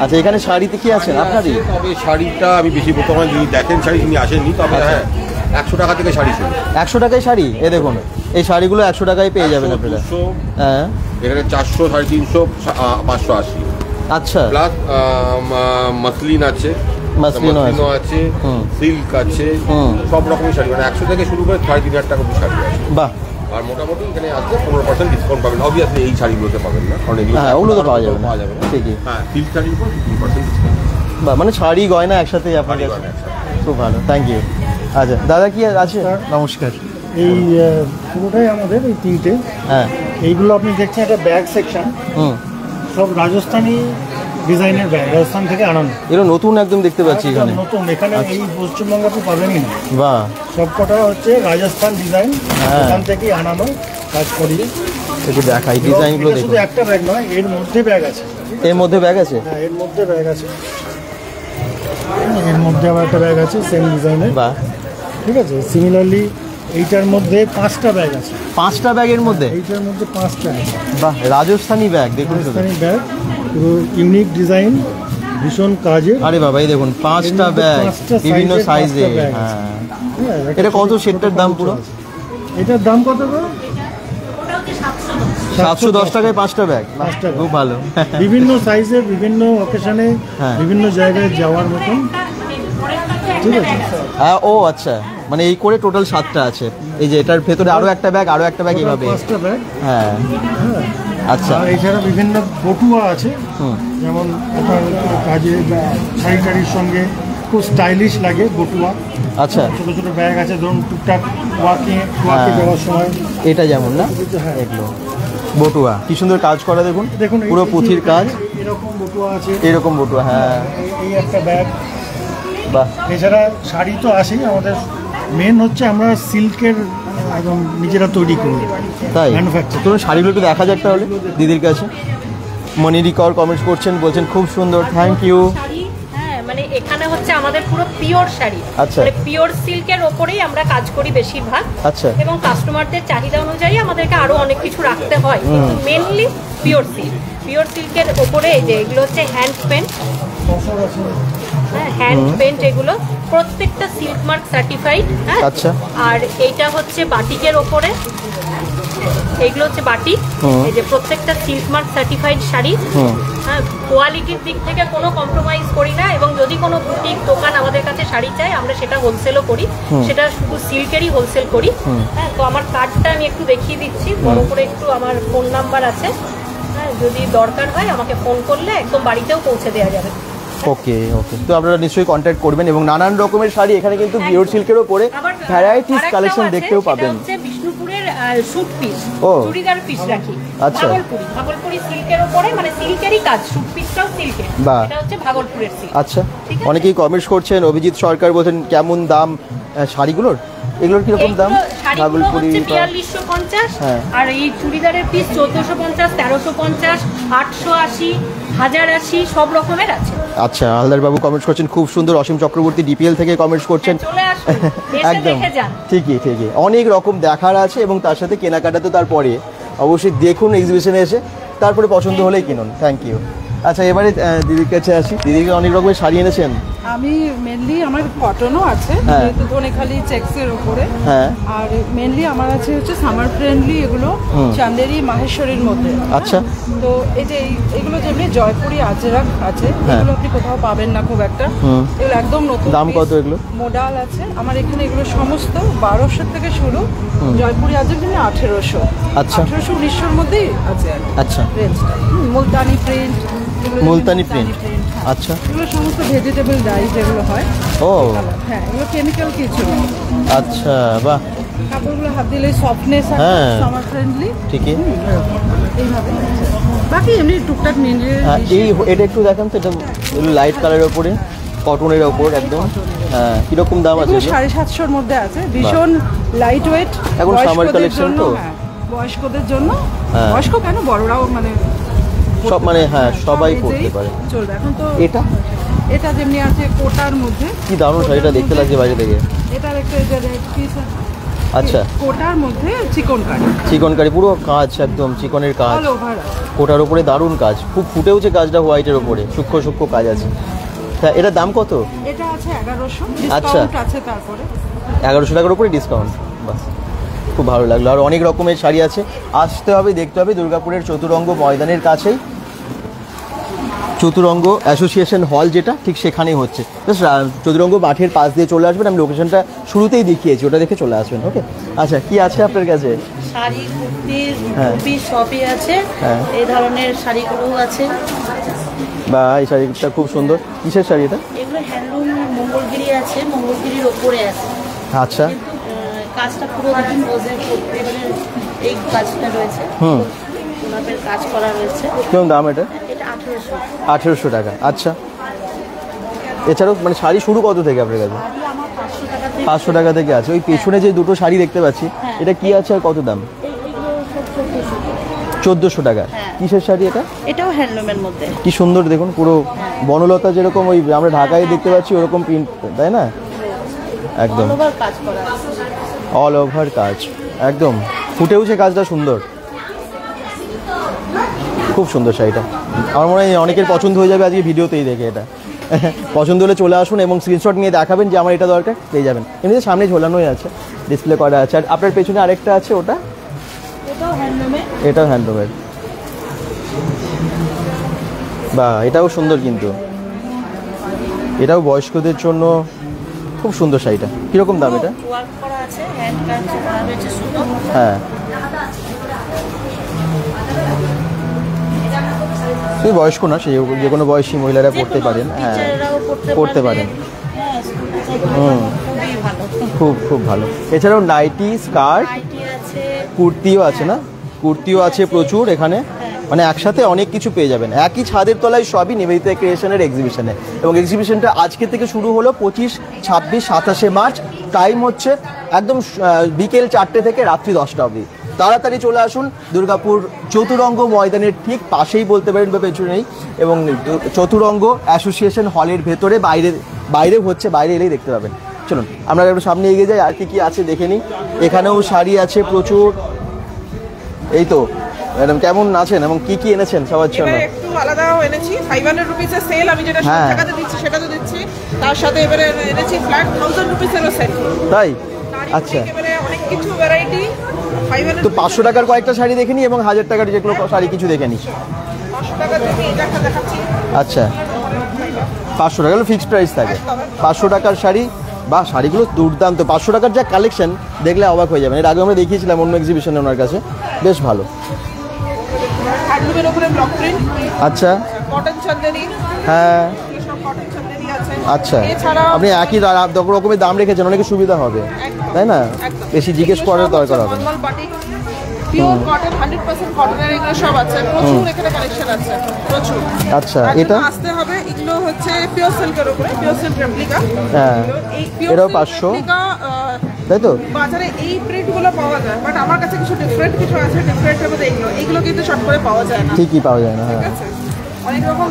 আচ্ছা, এখানে শাড়িতে কি আছে আপনারই? তবে শাড়িটা আমি বেশি প্রথমে যদি দেখেন শাড়ি তিনি আসেননি, তবে হ্যাঁ 100 টাকা থেকে শাড়ি শুরু। 100 টাকায় শাড়ি? এ দেখুন, এই শাড়িগুলো 100 টাকায় পেয়ে যাবেন আপনারা। হ্যাঁ, এখানে 400, 350, 580। আচ্ছা, প্লাস মাসলিন আছে, মাসলিনও আছে, সিল্ক আছে, সব রকমের শাড়ি, মানে 100 থেকে শুরু করে 3500 টাকা অবধি শাড়ি আছে। বাহ। আর মোটামুটি এখানে আসলে 15% ডিসকাউন্ট পাবেন। অবভিয়াসলি এই শাড়িগুলোতে পাবেন না, কারণ এগুলো হ্যাঁ, ওগুলো তো পাওয়া যাবে না। ঠিকই। হ্যাঁ, সিল্ক শাড়ির উপর 15% ডিসকাউন্ট। বাহ, মানে শাড়ি গয়না একসাথেই আপনার কাছে। খুব ভালো, থ্যাংক ইউ। আচ্ছা দাদা, কি আছে? নমস্কার। এই পুরোটাই আমাদের এই তিনটে। হ্যাঁ, এইগুলো আপনি দেখছেন একটা ব্যাগ সেকশন, সব রাজস্থানি ডিজাইনের ব্যাগ, রাজস্থান থেকে আনানো। এগুলো নতুন একদম দেখতে পাচ্ছি এখানে। নতুন, এখানে এই পশ্চিমবঙ্গে আপনি পাবেনই না। বাহ, সব কটা হচ্ছে রাজস্থান ডিজাইন, এখান থেকেই আনানো, কাজ করিয়ে। একটু দেখাই ডিজাইনগুলো দেখুন। শুধু একটা ব্যাগ নয়, এর মধ্যে ব্যাগ আছে। এর মধ্যে ব্যাগ আছে? হ্যাঁ, এর মধ্যে ব্যাগ আছে। এর মধ্যে আবার একটা ব্যাগ আছে সেম ডিজাইনের। বাহ, ঠিক আছে। সিমিলারলি এইটার মধ্যে 5টা ব্যাগ আছে। 5টা ব্যাগের মধ্যে? এইটার মধ্যে 5টা আছে। বাহ, রাজস্থানী ব্যাগ দেখুন। রাজস্থানী ব্যাগ, পুরো ইউনিক ডিজাইন, ভীষণ কাজে। আরে বাবা, এই দেখুন 5টা ব্যাগ, বিভিন্ন সাইজে। হ্যাঁ, এটা কত সেটটার দাম পুরো? এটার দাম কত গো? 710 টাকায় 5টা ব্যাগ। 5টা খুব ভালো। বিভিন্ন সাইজে, বিভিন্ন অকেশনে, বিভিন্ন জায়গায় যাওয়ার মতন। ঠিক আছে। হ্যাঁ, ও আচ্ছা, মানে এই করে টোটাল 7টা আছে। এই যে এটার ভেতরে আরো একটা ব্যাগ, আরো একটা ব্যাগ, এইভাবে 5টা ব্যাগ। হ্যাঁ, আচ্ছা। আর এছাড়া বিভিন্ন বটুয়া আছে, যেমন আপনার কাজে শাড়িটারির সঙ্গে খুব স্টাইলিশ লাগে বটুয়া। আচ্ছা, ছোটো ছোটো ব্যাগ আছে, ধরুন টুকটাক ওয়াকে যাওয়ার সময়। এটা যেমন না, এগুলো বটুয়া কি সুন্দর কাজ করা, দেখুন দেখুন পুরো পুঁথির কাজ। এরকম বটুয়া আছে, এরকম বটুয়া। হ্যাঁ, এই একটা ব্যাগ। বাহ। এছাড়া শাড়ি তো আসেই, আমাদের মেন হচ্ছে আমরা সিল্কের একদম নিজেরা তৈরি করি, তাই ম্যানুফ্যাকচার। তোর শাড়িগুলো একটু দেখা যাক তাহলে দিদির কাছে। মনিরি কর কমেন্টস করছেন, বলছেন খুব সুন্দর, থ্যাংক ইউ। হ্যাঁ, মানে এখানে হচ্ছে আমাদের পুরো পিওর শাড়ি, আচ্ছা। মানে পিওর সিল্কের ওপরেই আমরা কাজ করি বেশিরভাগ। আচ্ছা। এবং কাস্টমারদের চাহিদা অনুযায়ী আমাদেরকে আরো অনেক কিছু রাখতে হয়, কিন্তু মেনলি পিওর সিল্ক। পিওর সিল্কের ওপরে এই যে এগুলো হচ্ছে হ্যান্ড পেন্ট। হ্যাঁ, হ্যান্ড পেন্ট, এগুলো প্রত্যেকটা সিল্ক মার্ক সার্টিফাইড। হ্যাঁ, আচ্ছা। আর এইটা হচ্ছে বাটিকের ওপরে, এইগুলো হচ্ছে বাটিক। এই যে প্রত্যেকটা সিল্ক মার্ক সার্টিফাইড শাড়ি। হ্যাঁ, কোয়ালিটির দিক থেকে কোনো কম্প্রোমাইজ করি না, এবং যদি কোনো বুটিক দোকান আমাদের কাছে শাড়ি চাই, আমরা সেটা হোলসেলও করি, সেটা শুধু সিল্কেরই হোলসেল করি। হ্যাঁ, তো আমার কার্ডটা আমি একটু দেখিয়ে দিচ্ছি, বড় করে একটু আমার ফোন নাম্বার আছে। হ্যাঁ, যদি দরকার হয় আমাকে ফোন করলে একদম বাড়িতেও পৌঁছে দেওয়া যাবে। ওকে ওকে, তো আপনারা নিশ্চয়ই কন্ট্যাক্ট করবেন। এবং নানান রকমের শাড়ি এখানে কিন্তু পিওর সিল্কের ওপরে ভ্যারাইটিস কালেকশন দেখতেও পাবেন। বিষ্ণুপুরের শুট পিস, ও চুড়িদার পিস রাখি। আচ্ছা, ভাগলপুরি সিল্কের উপরে, মানে সিল্কেরই কাজ, শুট পিসটাও সিল্কের। বাহ, এটা হচ্ছে ভাগলপুরের সিল্ক। আচ্ছা। অনেকেই কমেন্টস করছেন, অভিজিৎ সরকার বলছেন কেমন দাম শাড়িগুলোর, এগুলোর কিরকম দাম? ভাগলপুরি 4250, আর এই চুড়িদারের পিস 1450, 1350, 880, 1080, সব রকমের আছে। আচ্ছা, হালদার বাবু কমেন্টস করছেন খুব সুন্দর। অসীম চক্রবর্তী ডিপিএল থেকে কমেন্টস করছেন। চলে আসুন, এসে একদম দেখে যান। ঠিকই ঠিকই, অনেক রকম দেখার আছে, এবং তার সাথে কেনাকাটা তো তারপরে অবশ্যই দেখুন এক্সিবিশনে এসে, তারপরে পছন্দ হলেই কিনুন। Thank you. আচ্ছা, এবারে দিদির কাছে আসি। দিদিকে অনেক রকমের শাড়ি এনেছেন। আমি মেনলি আমার কটনও আছে, যেহেতু ধনেখালি চেক্সের উপরে। হ্যাঁ, আর মেনলি আমার আছে হচ্ছে সামার ফ্রেন্ডলি, এগুলো চান্দেরি মাহেশ্বরীর মধ্যে। আচ্ছা। তো এই যে এগুলো যেমনি জয়পুরি আজরাক আছে, এগুলো আপনি কোথাও পাবেন না খুব একটা। এগুলো একদম নতুন। দাম কত এগুলো? মোডাল আছে আমার এখানে, এগুলো সমস্ত 1200 থেকে শুরু। জয়পুরি আজরাক যেমনি 1800। আচ্ছা, 1800-1900-র মধ্যেই আছে। আচ্ছা, রেঞ্জটা মুলতানি প্রিন্ট। মুলতানি প্রিন্ট, আচ্ছা। এগুলো সমস্ত ভেজিটেবল ডাই যেগুলো হয়। ও হ্যাঁ, এগুলো কেমিক্যাল কিছু না। আচ্ছা, বাহ। কাপড়গুলো হাত দিলে সফটনেস আছে, সামার ফ্রেন্ডলি। ঠিকই। এইভাবে বাকি এমনি টুকটাক নিয়ে হ্যাঁ, এটা একটু দেখান তো, এটা লাইট কালারের ওপরে, কটনের ওপর একদম। হ্যাঁ, কিরকম দাম আছে? 750-র মধ্যে আছে, ভীষণ লাইট ওয়েট। এখন সামার কালেকশন তো, বয়স্কদের জন্য, হ্যাঁ। বয়স্ক কেন বড়রাও মানে সব মানে হ্যাঁ সবাই পড়তে পারে, চলবে এখন তো। এটা যেমনি আছে কোটার মধ্যে, কি দারুণ শাড়িটা দেখতে লাগছে বাইরে থেকে। এটা একটা যে রেড পিস, আচ্ছা, কোটার মধ্যে চিকনকারি, চিকনকারি পুরো কাজ, একদম চিকনের কাজ, অল ওভার কোটার উপরে দারুণ কাজ, খুব ফুটে উঠছে কাজটা হোয়াইটের উপরে, সূক্ষ্ম সূক্ষ্ম কাজ আছে। হ্যাঁ, এটার দাম কত? এটা আছে 1100, আচ্ছা। ডিসকাউন্ট আছে তারপরে 1100 টাকার উপরে ডিসকাউন্ট, বাস খুব ভালো লাগলো। আর অনেক রকমের শাড়ি আছে, আসতে হবে, দেখতে হবে। দুর্গাপুরের চতুরঙ্গ ময়দানের কাছেই চতুরঙ্গ অ্যাসোসিয়েশন হল, যেটা ঠিক সেখানেই হচ্ছে। চতুরঙ্গ মাঠের পাশ দিয়ে চলে আসবেন, আমি লোকেশনটা শুরুতেই দেখিয়েছি, ওটা দেখে চলে আসবেন। ওকে, আচ্ছা, কি আছে আপনার কাছে? শাড়ি, কুর্তি, হ্যাঁ। টুপি সবই আছে, হ্যাঁ। এই ধরনের শাড়িগুলোও আছে। বা এই শাড়িটা খুব সুন্দর, কিসের শাড়ি এটা? এগুলো হ্যান্ডলুম, মঙ্গলগিরি আছে, মঙ্গলগিরির ওপরে আছে। আচ্ছা, কাজটা পুরো দেখুন, এবারে এই কাজটা রয়েছে, গোলাপের কাজ করা রয়েছে। কেমন দাম এটা? এটা 1800। 1800 টাকা। আচ্ছা, এছাড়াও মানে শাড়ি শুরু কত থেকে আপনার কাছে? শাড়ি আমার 500 টাকা থেকে। 500 টাকা থেকে আছে। ওই পেছনে যে দুটো শাড়ি দেখতে পাচ্ছি, এটা কি আছে আর কত দাম? এগুলো সব 1400। 1400 টাকা। হ্যাঁ। কিসের শাড়ি এটা? এটাও হ্যান্ডলুমের মধ্যে। কি সুন্দর দেখুন, পুরো বনলতা যেরকম ওই আমরা ঢাকায় দেখতে পাচ্ছি ওরকম প্রিন্ট, তাই না? একদম অল ওভার কাজ করা আছে। অল ওভার কাজ, একদম ফুটে উঠছে কাজটা, সুন্দর, খুব সুন্দর শাড়িটা। আমার মনে হয় অনেকের পছন্দ হয়ে যাবে আজকে ভিডিওতেই দেখে। এটা পছন্দ হলে চলে আসুন এবং স্ক্রিনশট নিয়ে দেখাবেন যে আমার এটা দরকার, পেয়ে যাবেন। এমনিতে সামনে ঝোলানোই আছে, ডিসপ্লে করা আছে। আর আপনার পেছনে আরেকটা আছে, ওটা এটাও হ্যান্ডলুমে। এটাও হ্যান্ডলুমের। বা এটাও সুন্দর, কিন্তু এটাও বয়স্কদের জন্য খুব সুন্দর শাড়িটা। কীরকম দাম এটা? ওয়ার্ক করা আছে, হ্যান্ড কাজ করা রয়েছে শুধু। হ্যাঁ, তুই বয়স্ক না, সেই যে কোনো বয়সী মহিলারা পড়তে পারেন। হ্যাঁ, টিচাররাও পড়তে পারেন। হ্যাঁ, খুবই ভালো। খুব খুব ভালো। এছাড়াও নাইটি, স্কার্ট, নাইটি আছে, কুর্তিও আছে না? কুর্তিও আছে প্রচুর এখানে, মানে একসাথে অনেক কিছু পেয়ে যাবেন একই ছাদের তলায়, সবই নিবেদিতা ক্রিয়েশনের এক্সিবিশনে। এবং এক্সিবিশনটা আজকে থেকে শুরু হলো 25, 26, 27 মার্চ। টাইম হচ্ছে একদম বিকেল 4টে থেকে রাত্রি 10টা অবধি। তাড়াতাড়ি চলে আসুন, দুর্গাপুর চতুরঙ্গ ময়দানের ঠিক পাশেই বলতে পারেন বা পেছনেই, এবং চতুরঙ্গ অ্যাসোসিয়েশন হলের ভেতরে, বাইরে হচ্ছে, বাইরে এলেই দেখতে পাবেন। চলুন আমরা একটু সামনে এগিয়ে যাই, আর কি কি আছে দেখে নিই। এখানেও শাড়ি আছে প্রচুর। এই তো ম্যাডাম, কেমন আছেন এবং কি কি এনেছেন সবার জন্য? এবারে একটু আলাদাও এনেছি, 500 রুপিসের সেল, আমি যেটা সব টাকাতে দিচ্ছি সেটা তো দিচ্ছি, তার সাথে এবারে এনেছি ফ্ল্যাট 1000 রুপিসেরও সেট। তাই? আচ্ছা, এবারে অনেক কিছু ভ্যারাইটি 500 তো 500 টাকার কয়েকটা শাড়ি দেখে নিই এবং 1000 টাকার যেগুলো শাড়ি কিছু দেখে নিই। 500 টাকা থেকে এটা একটা দেখাচ্ছি। আচ্ছা, 500 টাকা হলো ফিক্সড প্রাইস থাকে। 500 টাকার শাড়ি, বা শাড়িগুলো দুর্দান্ত। 500 টাকার যা কালেকশন, দেখলে অবাক হয়ে যাবেন। এর আগে আমরা দেখিয়েছিলাম অন্য এক্সিবিশনে ওনার কাছে, বেশ ভালো। হ্যান্ডলুমের উপরে ব্লক প্রিন্ট, আচ্ছা, কটন চন্দেরি, হ্যাঁ, সব কটন চন্দেরি আছে। আচ্ছা, এছাড়া আপনি একই রকমের দাম রেখেছেন, অনেক সুবিধা হবে, তাই না? বেশি জিজ্ঞেস করার দরকার হবে না। নরমাল বাটিক, পিওর কটন, 100% কটনের, এগুলো সব আছে, প্রচুর এখানে কালেকশন আছে, প্রচুর। আচ্ছা, আর এটা আসতে হবে, এগুলো হচ্ছে পিওর সিল্কের উপরে, পিওর সিল্ক রেপ্লিকা। হ্যাঁ, এটাও 500, তাই তো? বাজারে এই প্রিন্টগুলো পাওয়া যায়, বাট আমার কাছে কিছু ডিফারেন্ট কিছু আছে, ডিফারেন্টের মধ্যে এগুলো কিন্তু শর্ট করে পাওয়া যায় না। ঠিকই পাওয়া যায় না। হ্যাঁ, ঠিক আছে, অনেক রকম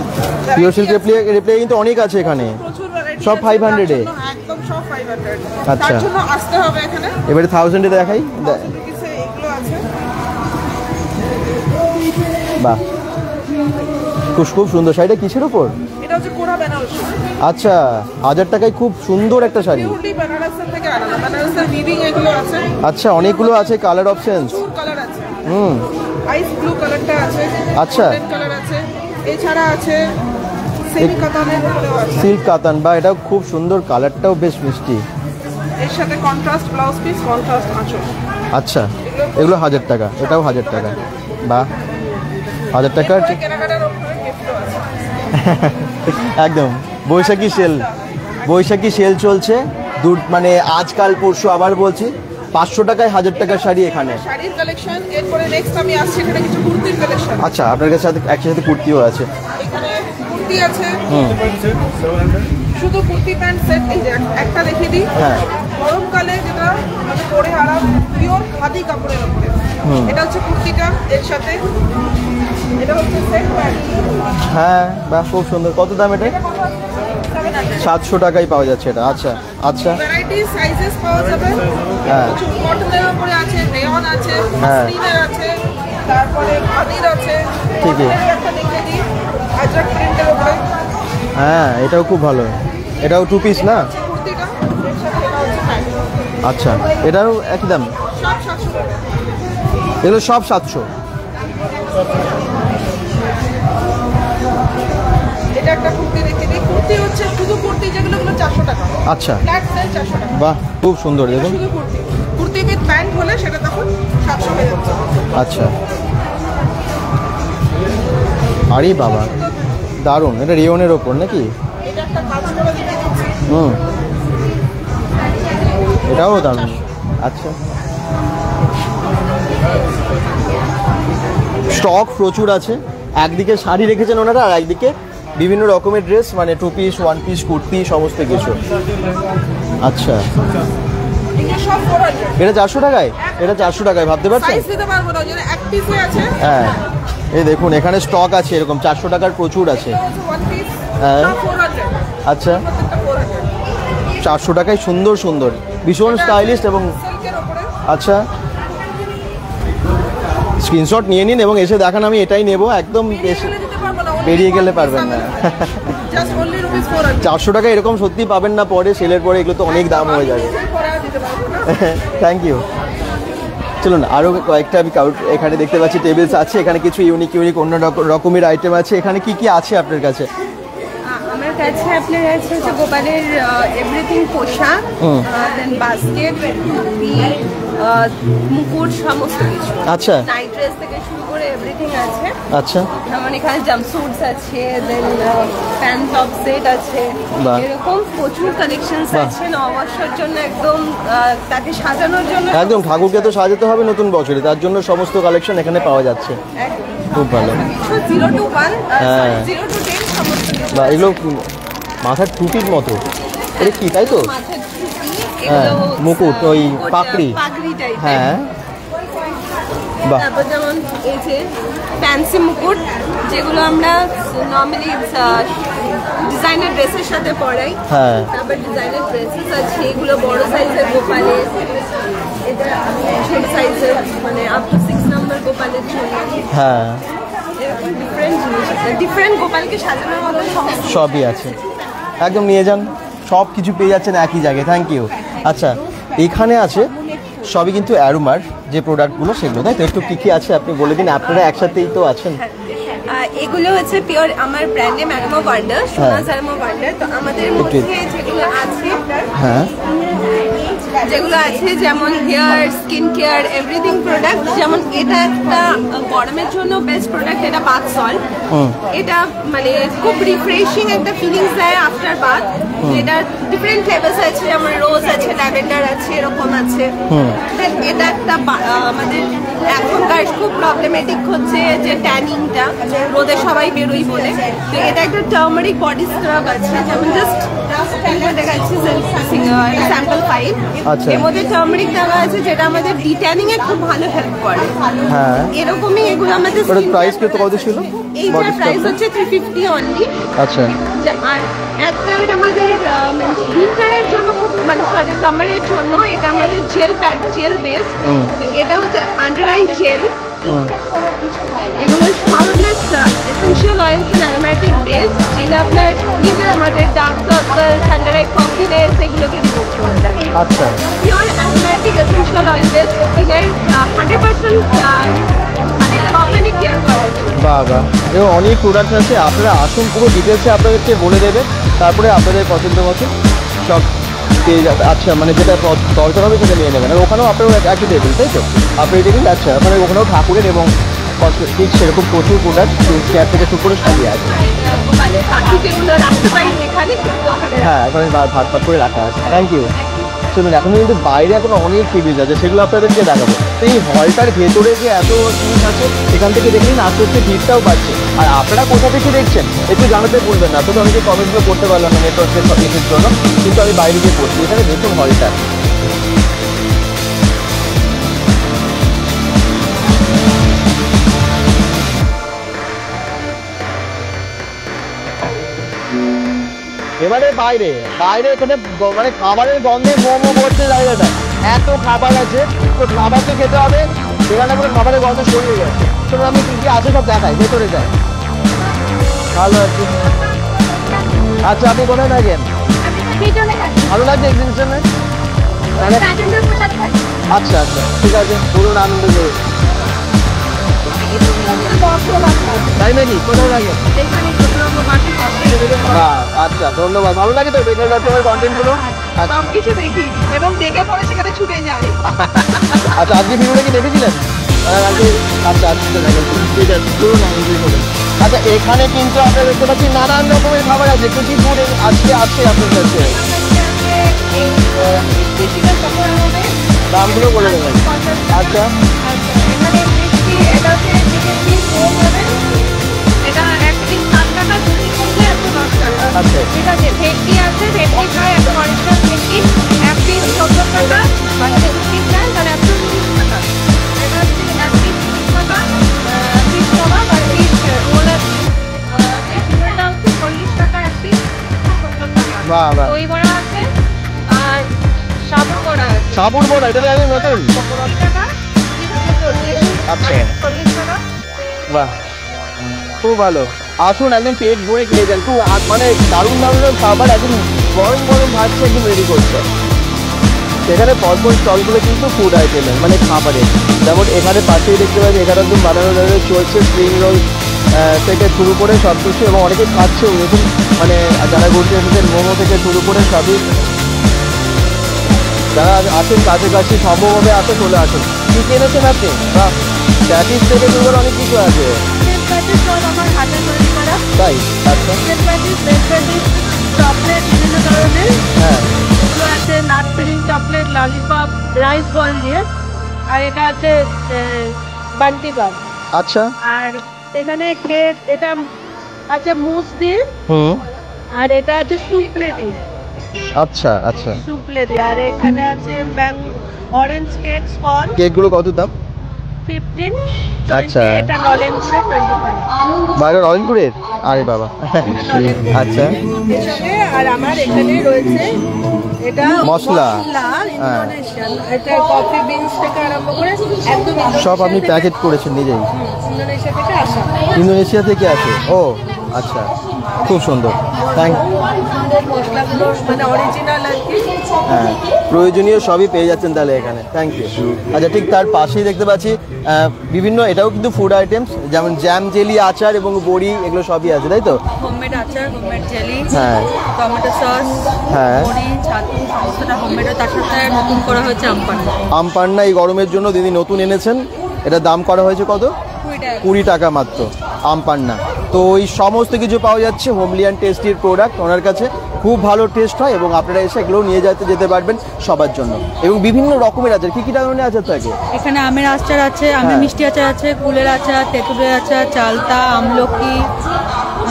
পিওর সিল্ক রেপ্লিকা কিন্তু অনেক আছে এখানে, প্রচুর variety সব আছে, 500 এ? তার জন্য একদম সব 500। আচ্ছা। তার জন্য আসতে হবে এখানে। এবারে 1000 এ দেখাই। রুপিসে এগুলো আছে। বাহ, খুব সুন্দর শাড়িটা। কিসের উপর? এটা হচ্ছে কোরা বেনারসি। আচ্ছা, 1000 টাকায় খুব সুন্দর একটা শাড়ি। পিওরলি বেনারসের থেকে আলাদা, বেনারসের উইভিং এগুলো আছে, আচ্ছা, অনেকগুলো আছে, কালার অপশনস। প্রচুর কালার আছে। হুম, আইস ব্লু কালারটা আছে, আচ্ছা, কালার আছে, এছাড়া আছে সেমি কাতানের উপরেও আছে। সিল্ক কাতান, বা এটাও খুব সুন্দর, কালারটাও বেশ মিষ্টি। এর সাথে কন্ট্রাস্ট ব্লাউজ পিস, কন্ট্রাস্ট আঁচল। আচ্ছা, এগুলো 1000 টাকা, এটাও 1000 টাকা। বা 1000 টাকার এরপরে কেনাকাটার উপরে গিফটও আছে। একদম বৈশাখী সেল চলছে। মানে আজকাল পরশু, আবার বলছি, 500 টাকায় 1000 টাকার শাড়ি এখানে। শাড়ির কালেকশন, এরপরে নেক্সট আমি আসছি এখানে কিছু কুর্তির কালেকশন। আচ্ছা, আপনার কাছে একসাথে কুর্তিও আছে? এখানে কুর্তি আছে, শুধু কুর্তি প্যান্ট সেট। এই যে একটা দেখিয়ে দিই, হ্যাঁ গরমকালে যেটা মানে পরে আরাম, পিওর খাদি কাপড়ের উপরে। এটা হচ্ছে কুর্তিটা, এর সাথে এটা হচ্ছে সেট প্যান্ট। হ্যাঁ, বাহ খুব সুন্দর। কত দাম এটা? 700 টাকায় পাওয়া যাচ্ছে এটা। আচ্ছা আচ্ছা, ভ্যারাইটি সাইজেস পাওয়া যাবে। হ্যাঁ কিছু কটনের উপরে আছে, রেয়ন আছে, হ্যাঁ। মসলিনের আছে, তারপরে খাদির আছে। ঠিকই। কটনের একটা দেখিয়ে দিই, আজরাক প্রিন্টের উপরে। হ্যাঁ, এটাও খুব ভালো। এটাও 2 পিস না? কুর্তিটা এর সাথে এটা হচ্ছে প্যান্ট। আচ্ছা, এটাও একই দাম? সব 700 টাকা। এগুলো সব 700? এটা একটা কুর্তি দেখিয়ে দিই। কুর্তি হচ্ছে শুধু কুর্তি, যেগুলো 400 টাকা। আচ্ছা, ফ্ল্যাট সেল 400 টাকা। বাহ খুব সুন্দর। দেখুন, শুধু কুর্তি, কুর্তি উইথ প্যান্ট হলে সেটা তখন 700 হয়ে যাচ্ছে। আচ্ছা, আরে বাবা দারুণ। এটা রেয়নের ওপর নাকি? এটা একটা কাজ করা দেখিয়ে দিচ্ছি। এটাও দারুণ। আচ্ছা, স্টক প্রচুর আছে। একদিকে শাড়ি রেখেছেন ওনারা, আর একদিকে বিভিন্ন রকমের ড্রেস, মানে 2 পিস, 1 পিস, কুর্তি, সমস্ত কিছু। আচ্ছা, এগুলো সব 400। এটা 400 টাকায়? এটা 400 টাকায়, ভাবতে পারছেন? সাইজ দিতে পারবো না, ওই জন্য এক পিসে আছে। হ্যাঁ, এই দেখুন এখানে স্টক আছে এরকম 400 টাকার প্রচুর আছে। এটা হচ্ছে 1 পিস, হ্যাঁ। সব 400। আচ্ছা, প্রত্যেকটা 400। 400 টাকায় সুন্দর সুন্দর, ভীষণ স্টাইলিশ। এবং সিল্কের উপরে আচ্ছা, স্ক্রিনশট নিয়ে নিন এবং এসে দেখান। আমি এটাই নেব একদম। এসে দিতে পারবো না, বেরিয়ে গেলে পারবেন না। Just only rupees 400। 400 টাকা এরকম সত্যি পাবেন না পরে, সেলের পরে এগুলো তো অনেক দাম হয়ে যাবে। পরে আর দিতে পারবো না। Thank you. চলুন, আরও কয়েকটা আমি এখানে দেখতে পাচ্ছি টেবিলস আছে। এখানে কিছু ইউনিক অন্য রকমের আইটেম আছে। এখানে কি কি আছে আপনার কাছে? আমার কাছে আপনার আছে হচ্ছে গোপালের এভরিথিং, পোশাক, দেন বাস্কেট, টুপি, মুকুট, সমস্ত কিছু। আচ্ছা নাইট ড্রেস থেকে শুরু করে এভরিথিং আছে। আচ্ছা, যেমন এখানে জাম্পস্যুটস আছে, দেন প্যান্ট টপ সেট আছে, বাহ। এরকম প্রচুর কালেকশনস বাহ। আছে নববর্ষের জন্য, একদম তাকে সাজানোর জন্য। একদম ঠাকুরকে তো সাজাতে হবে নতুন বছরে, তার জন্য সমস্ত কালেকশন এখানে পাওয়া যাচ্ছে। খুব ভালো। 0 to 1, হ্যাঁ। 0 to 10 সমস্ত কিছু। বা এগুলো মাথার টুপির মতো, এটা কি তাই তো? মাথার টুপি, হ্যাঁ, এগুলো মুকুট, ওই পাগড়ি। পাগড়ি টাইপের। হ্যাঁ, বাহ তারপর যেমন এই যে ফ্যান্সি মুকুট, যেগুলো আমরা নর্মালি ডিজাইনার ড্রেসের সাথে পরাই। হ্যাঁ। তারপর ডিজাইনার ড্রেসেস আছে, এগুলো বড় সাইজের গোপালের, এটা ছোট সাইজের মানে আপ টু 6 নাম্বার গোপালের জন্য। হ্যাঁ, এরকম ডিফারেন্ট জিনিস আছে, ডিফারেন্ট গোপালকে সাজানোর মতো সমস্ত। সবই আছে, একদম নিয়ে যান। সব কিছু পেয়ে যাচ্ছেন একই জায়গায়। Thank you. আচ্ছা, এখানে আছে সবই কিন্তু অ্যারোমার যে প্রোডাক্টগুলো, সেগুলো তাই তো? একটু কী কী আছে আপনি বলে দিন, আপনারা একসাথেই তো আছেন। এগুলো হচ্ছে পিওর আমার ব্র্যান্ড নেম অ্যারোমা ওয়ান্ডার, সোনাজ অ্যারোমা ওয়ান্ডার। তো আমাদের মধ্যে যেগুলো আছে, হ্যাঁ, যেগুলো আছে যেমন hair, skin care, everything product. যেমন এটা একটা গরমের জন্য বেস্ট প্রোডাক্ট, এটা বাথ সল্ট। এটা মানে খুব রিফ্রেশিং একটা ফিলিংস দেয় আফটার বাথ। এটা ডিফারেন্ট ফ্লেভার্স আছে, যেমন রোজ আছে, ল্যাভেন্ডার আছে, এরকম আছে। এটা একটা আমাদের এখনকার খুব প্রবলেমেটিক হচ্ছে যে ট্যানিংটা, রোদে সবাই বেরোই বলে। তো এটা একটা টার্মারিক বডি স্ক্রাব আছে, যেমন জাস্ট দেখাচ্ছি স্যাম্পল 5। আচ্ছা। এর মধ্যে টার্মারিক দেওয়া আছে, যেটা আমাদের ডিট্যানিং এ খুব ভালো হেল্প করে। হ্যাঁ, এরকমই এগুলো আমাদের ওটার প্রাইস কত ছিল? এইটার প্রাইস হচ্ছে 350 অনলি। আচ্ছা, আর একটা আমাদের উইন্টারের জন্য খুব মানে সামারের জন্য, এটা আমাদের জেল প্যাড, জেল বেস। এটা হচ্ছে আন্ডার আই জেল। এগুলো powderless essential oils and aromatic base, যেটা আপনার নিজের আমাদের dark circle, under eye puffiness, এগুলোকে রিমুভ করে দেয়। আচ্ছা, pure aromatic essential oil base, এর 100% মানে কফিনে কেয়ার করা। বাহ বাহ, এবং অনেক প্রোডাক্ট আছে। আপনারা আসুন, পুরো ডিটেলসে আপনাদেরকে বলে দেবে, তারপরে আপনাদের পছন্দ মতো সব পেয়ে যাবে। আচ্ছা, মানে যেটা দরকার হবে সেটা নিয়ে নেবেন। আর ওখানেও আপনার একই টেবিল, তাই তো? আপনার টেবিল, আচ্ছা, ওখানে ওখানেও ঠাকুরের এবং ঠিক সেরকম প্রচুর প্রোডাক্ট চেয়ার থেকে শুরু করে সবই আছে। হ্যাঁ, এখানে ভাত ভাত করে রাখা আছে। Thank you. শুনুন এখনো কিন্তু বাইরে এখন অনেক টিভিজ আছে, সেগুলো আপনাদেরকে দেখাবো। তো এই হলটার ভেতরে যে এত জিনিস আছে এখান থেকে দেখলেন আস্তে আস্তে ভিড়টাও বাড়ছে। আর আপনারা কোথা থেকে দেখছেন একটু জানাতে ভুলবেন না। তো অনেকে কমেন্টগুলো করতে পারলাম না নেটওয়ার্কের ইস্যুর জন্য, কিন্তু আমি বাইরে গিয়ে করছি। এখানে দেখুন হলটা, এবারে বাইরে বাইরে এখানে মানে খাবারের গন্ধে মোমো করছে জায়গাটা, এত খাবার আছে। তো খাবার তো খেতে হবে, সেখানে পুরো খাবারের গন্ধ ছড়িয়ে গেছে। চলো আমি কি কি আছে সব দেখাই, ভেতরে যাই। ভালো আছি। আচ্ছা আপনি কোথায় থাকেন? ভালো লাগছে এক্সিবিশনে? আচ্ছা আচ্ছা ঠিক আছে, পুরো আনন্দ করুন। তাই নাকি? কোথায় থাকেন? আচ্ছা ধন্যবাদ। ভালো লাগে তো বেকার কন্টেন্ট গুলো? সবকিছু দেখি এবং দেখে পরে সেখানে ছুটে যাই। আচ্ছা আজকে ভিডিওটা কি দেখেছিলেন? আচ্ছা আচ্ছা ঠিক আছে, চলুন এনজয় করুন। আচ্ছা এখানে কিন্তু আপনারা দেখতে পাচ্ছি নানান রকমের খাবার আছে। কি কি ফুড আজকে আছে আপনার কাছে? দামগুলো বলে দেবেন। আচ্ছা আচ্ছা ঠিক আছে, ভেটকি আছে, ভেটকি ফ্রাই, একটা অরিজিনাল ভেটকি, এক পিস 14 টাকা, বাচ্চা ভেটকি ফ্রাই তাহলে 130 টাকা। এটা হচ্ছে এক পিস 30 টাকা, পিস কাবাব আর পিস রোল আছে, এটা হচ্ছে 40 টাকা এক পিস, 70 টাকা। বাহ বাহ, দই বড়া আছে আর সাবুর বড়া আছে। সাবুর বড়া এটা আমি নতুন 40 টাকা, আচ্ছা 40 টাকা। বাহ খুব ভালো। আসুন একদম পেট ভরে খেয়ে যান। খুব মানে দারুণ দারুণ খাবার একদম গরম গরম ভাতছে একদম রেডি করছে। সেখানে পরপর স্টলগুলো কিন্তু ফুড আইটেমের মানে খাবারের, যেমন এখানে পাশেই দেখতে পাচ্ছি এখানে একদম বানানো চলছে স্প্রিং রোল থেকে শুরু করে সব কিছু, এবং অনেকে খাচ্ছেও দেখুন। মানে যারা ঘুরতে এসেছেন মোমো থেকে শুরু করে সবই, যারা আছেন কাছাকাছি সম্ভবভাবে আসে চলে আসুন। কী কিনেছেন আপনি? বা প্যাটিস থেকে শুরু করে অনেক কিছু আছে। আমার হাতে তৈরি করা তাই? আচ্ছা চকলেট বিভিন্ন ধরনের, হ্যাঁ এগুলো আছে nut filling chocolate, lollipop, rice ball দিয়ে, আর এটা আছে বান্টি পাপ। আচ্ছা আর এখানে কেক, এটা আছে মুস দিয়ে, আর এটা আছে সুপলে দিয়ে। আচ্ছা আচ্ছা সুপলে দিয়ে, আর এখানে আছে অরেঞ্জ কেক স্পন, কেকগুলো কত দাম? 15। আচ্ছা। এটা নলেন করে 25। বাইরে রয়্যালপুরের? আরে বাবা আচ্ছা। আর আমার এখানে রয়েছে এটা মশলা। হ্যাঁ। ইন্দোনেশিয়ান, এটা কফি বিনস থেকে আরম্ভ করে একদম সব আপনি প্যাকেট করেছেন নিজেই? ইন্দোনেশিয়া থেকে আসা। ইন্দোনেশিয়া থেকে আসে? ও আচ্ছা খুব সুন্দর, থ্যাংক। মশলাগুলো মানে অরিজিনাল আর কি। হ্যাঁ প্রয়োজনীয় সবই পেয়ে যাচ্ছেন তাহলে এখানে, থ্যাংক ইউ। আচ্ছা ঠিক তার পাশেই দেখতে পাচ্ছি বিভিন্ন, এটাও কিন্তু ফুড আইটেমস, যেমন জ্যাম, জেলি, আচার এবং বড়ি, এগুলো সবই আছে তাই তো? হোমমেড আচার, হোমমেড জেলি, হ্যাঁ টমেটো সস, হ্যাঁ বড়ি, ছাতু, সমস্তটা হোমমেড। তার সাথে নতুন করা হয়েছে আমপান্না। আমপান্না এই গরমের জন্য দিদি নতুন এনেছেন, এটা দাম করা হয়েছে কত? 20 টাকা মাত্র আমপান্না। তো এই সমস্ত কিছু পাওয়া যাচ্ছে হোমলি অ্যান্ড টেস্টির প্রোডাক্ট ওনার কাছে, খুব ভালো টেস্ট হয়, এবং আপনারা এসে এগুলো নিয়ে যেতে পারবেন সবার জন্য। এবং বিভিন্ন রকমের আচার, কি কি ধরনের আচার থাকে? এখানে আমের আচার আছে, আমের মিষ্টি আচার আছে, কুলের আচার, তেঁতুলের আচার, চালতা, আমলকি,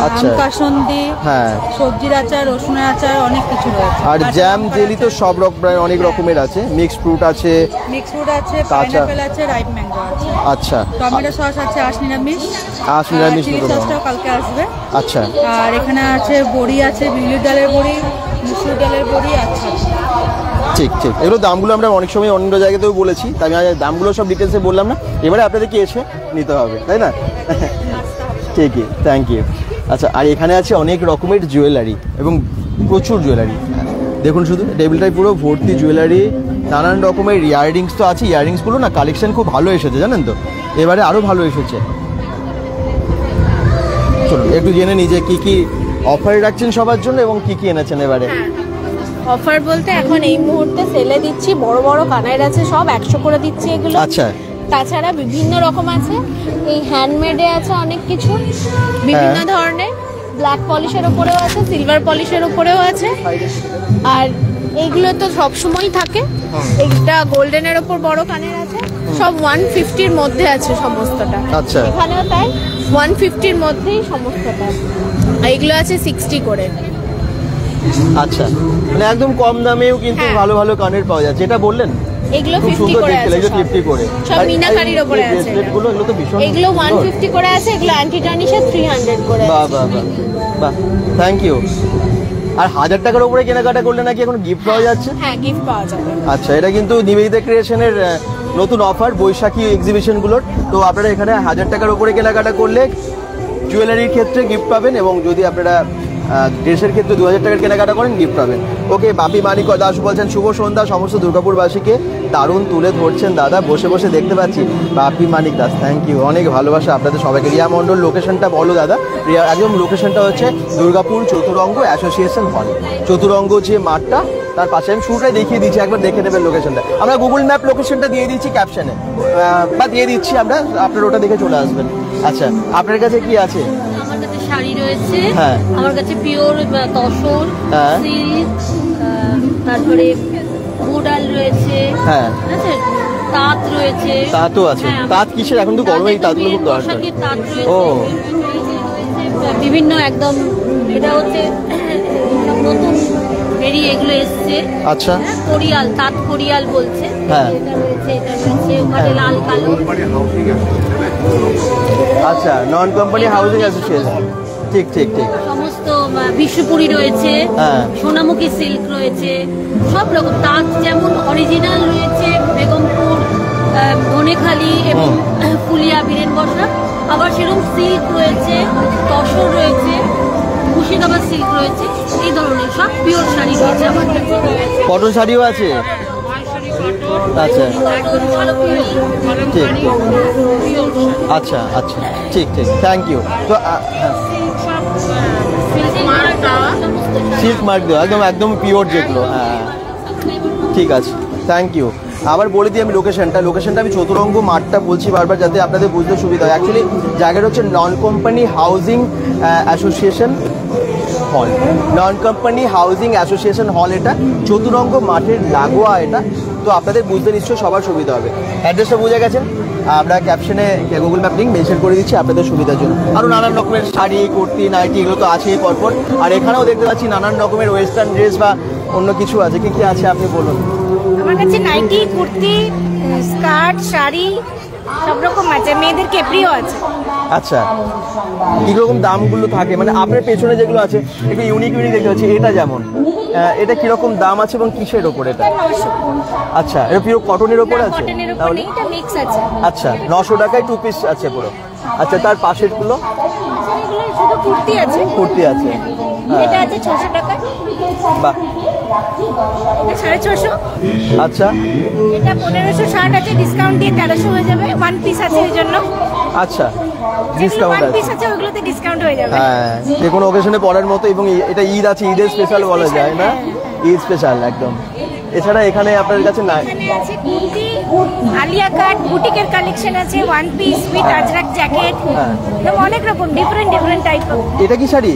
আচ্ছা। আমকাসন্দি, হ্যাঁ সবজির আচার, রসুনের আচার, অনেক কিছু রয়েছে। আর জ্যাম জেলি তো সব রকম অনেক রকমের আছে, মিক্সড ফ্রুট আছে, মিক্স ফ্রুট আছে, কাঁচা। পাইনাপেল আছে, রাইপ ম্যাঙ্গো আছে, আচ্ছা টমেটো সস আছে, আঁশ নিরামিষ, নিরামিষ চিলি দুটো দাও। সসটাও কালকে আসবে। আচ্ছা আর এখানে আছে বড়ি আছে, বিউলির ডালের বড়ি, মুসুর ডালের বড়ি আছে। ঠিক ঠিক, এগুলো দামগুলো আমরা অনেক সময় অন্য জায়গাতেও বলেছি, তাই আমি দামগুলো সব ডিটেলসে বললাম না, এবারে আপনাদেরকে এসে নিতে হবে তাই না? ঠিকই, থ্যাংক ইউ। আচ্ছা আর এখানে আছে অনেক রকমের জুয়েলারি এবং প্রচুর জুয়েলারি, দেখুন শুধু টেবিলটাই পুরো ভর্তি জুয়েলারি, নানান রকমের ইয়াররিংস তো আছে। ইয়াররিংসগুলো না কালেকশন খুব ভালো এসেছে জানেন তো, এবারে আরও ভালো এসেছে। চলুন একটু জেনে নিই যে কী কী অফার রাখছেন সবার জন্য এবং কী কী এনেছেন এবারে। অফার বলতে এখন এই মুহূর্তে সেলে দিচ্ছি, বড় বড় কানের আছে সব 100 করে দিচ্ছি এগুলো। আচ্ছা তাছাড়া বিভিন্ন রকম আছে, এই হ্যান্ডমেডে আছে অনেক কিছু বিভিন্ন ধরনের, ব্ল্যাক পলিশের উপরেও আছে, সিলভার পলিশের উপরেও আছে। আর এইগুলো তো সব সময় থাকে। এটা গোল্ডেনের ওপর বড় কানের আছে, সব 150-র মধ্যে আছে সমস্তটা। আচ্ছা। এখানেও তাই 150-র মধ্যেই সমস্তটা। এইগুলো আছে 60 করে। আচ্ছা, মানে একদম কম দামেও কিন্তু ভালো ভালো কানের পাওয়া যাচ্ছে। এটা বললেন এগুলো খুব 50 সুন্দর করে দেখতে আছে, লাগছে, 50 করে। সব মিনাকারির উপরে আছে। ব্রেসলেটগুলো এগুলো তো ভীষণ এগুলো 150 করে আছে, এগুলো অ্যান্টি টার্নিশে 300 করে আছে। বাহ বাহ বাহ বাহ, থ্যাংক ইউ। আর 1000 টাকার উপরে কেনাকাটা করলে নাকি এখন গিফট পাওয়া যাচ্ছে? হ্যাঁ, গিফট পাওয়া যাবে। আচ্ছা, এটা কিন্তু নিবেদিতা ক্রিয়েশনের নতুন অফার বৈশাখী এক্সিবিশনগুলোর। তো আপনারা এখানে 1000 টাকার উপরে কেনাকাটা করলে জুয়েলারির ক্ষেত্রে গিফট পাবেন, এবং যদি আপনারা ড্রেসের ক্ষেত্রে 2000 টাকার কেনাকাটা করেন গিফট পাবেন। ওকে, বাপি মানিক দাস বলছেন শুভ সন্ধ্যা সমস্ত দুর্গাপুরবাসীকে, দারুণ তুলে ধরছেন দাদা, বসে বসে দেখতে পাচ্ছি। বাপি মানিক দাস, থ্যাংক ইউ, অনেক ভালোবাসা আপনাদের সবাইকে। রিয়া মণ্ডল, লোকেশনটা বলো দাদা। রিয়া, একদম লোকেশনটা হচ্ছে দুর্গাপুর চতুরঙ্গ অ্যাসোসিয়েশন হল, চতুরঙ্গ যে মাঠটা তার পাশে। আমি শুরুটাই দেখিয়ে দিচ্ছি, একবার দেখে নেবেন লোকেশনটা। আমরা গুগল ম্যাপ লোকেশনটা দিয়ে দিচ্ছি ক্যাপশনে, বা দিয়ে দিচ্ছি আমরা, আপনারা ওটা দেখে চলে আসবেন। আচ্ছা, আপনার কাছে কি আছে? আমার কাছে শাড়ি রয়েছে, হ্যাঁ। আমার কাছে পিওর তসর, হ্যাঁ। সিল্ক, তারপরে মোডাল রয়েছে, হ্যাঁ। ঠিক আছে, তাঁত রয়েছে। তাঁতও আছে। হ্যাঁ, তাঁত কিসের? এখন তো গরমে এই তাঁতগুলো খুব দরকার। পোশাকের তাঁত রয়েছে, ও। বিভিন্ন একদম, এটা হচ্ছে নতুন বেরিয়ে এগুলো এসছে। আচ্ছা। হ্যাঁ, কোরিয়াল, তাঁত কোরিয়াল বলছে। হ্যাঁ। এটা রয়েছে, এটা রয়েছে, ওখানে লাল কালো। আচ্ছা, নন কোম্পানি হাউজিং অ্যাসোসিয়েশন, ঠিক ঠিক ঠিক। সমস্ত বিশ্বপুরি রয়েছে, হ্যাঁ। সোনামুখী সিল্ক রয়েছে, সব রকম তাঁত যেমন অরিজিনাল রয়েছে বেগমপুর, ধনেখালি এবং ফুলিয়া বীরেন বসা, আবার সেরকম সিল্ক রয়েছে, তসর রয়েছে, মুর্শিদাবাদ সিল্ক রয়েছে, এই ধরনের সব পিওর শাড়ি রয়েছে আমার কাছে। কটন শাড়িও আছে? আচ্ছা, ঠিক। আচ্ছা আচ্ছা, ঠিক ঠিক, থ্যাংক ইউ। তো সিল্ক মার্ক দেওয়া একদম একদম পিওর যেগুলো, হ্যাঁ ঠিক আছে, থ্যাংক ইউ। আবার বলে দিই আমি লোকেশনটা আমি চতুরঙ্গ মাঠটা বলছি বারবার যাতে আপনাদের বুঝতে সুবিধা হয়। অ্যাকচুয়ালি জায়গাটা হচ্ছে নন কোম্পানি হাউজিং অ্যাসোসিয়েশন হল, নন কোম্পানি হাউজিং অ্যাসোসিয়েশন হল, এটা চতুরঙ্গ মাঠের লাগোয়া এটা। তো আপনাদের বুঝতে নিশ্চয়ই সবার সুবিধা হবে। অ্যাড্রেসটা বুঝে গেছেন, আমরা ক্যাপশনে গুগল ম্যাপ লিঙ্ক মেনশন করে দিচ্ছি আপনাদের সুবিধার জন্য। আরও নানান রকমের শাড়ি, কুর্তি, নাইটি এগুলো তো আছেই পরপর। আর এখানেও দেখতে পাচ্ছি নানান রকমের ওয়েস্টার্ন ড্রেস বা অন্য কিছু আছে। কি কি আছে আপনি বলুন? আমার কাছে নাইটি, কুর্তি, স্কার্ট, শাড়ি সব রকম আছে, মেয়েদের কেপরিও আছে। আচ্ছা, কীরকম দামগুলো থাকে? মানে আপনার পেছনে যেগুলো আছে একটু ইউনিক দেখতে পাচ্ছি। এটা যেমন, এটা কিরকম দাম আছে এবং কিসের ওপর এটা? 900। আচ্ছা, এটা পিওর কটনের ওপর আছে? কটনের উপর তাহলে নেই, এটা মিক্স আছে। আচ্ছা, 900 টাকায় 2 পিস আছে পুরো। আচ্ছা, তার পাশেরগুলো? এগুলো শুধু কুর্তি আছে। কুর্তি আছে, এটা আছে 600 টাকা। বাহ, এটা 650। আচ্ছা, এটা 1560 আছে, ডিসকাউন্ট দিয়ে 1300 হয়ে যাবে। ওয়ান পিস আছে এর জন্য। আচ্ছা, যেগুলো ডিসকাউন্ট ওয়ান আছে। পিস আছে ওগুলোতে ডিসকাউন্ট হয়ে যাবে। হ্যাঁ, যে কোনো অকেশনে পরার মতো, এবং এটা ঈদ আছে, ঈদের স্পেশাল বলা যায় না? ঈদ স্পেশাল একদম। এছাড়া এখানে আপনার কাছে নাই? এখানে আছে কুর্তি, আলিয়া কাট, বুটিকের কালেকশন আছে, one piece with Ajrak jacket, এবং অনেক রকম ডিফারেন্ট টাইপ। এটা কি শাড়ি?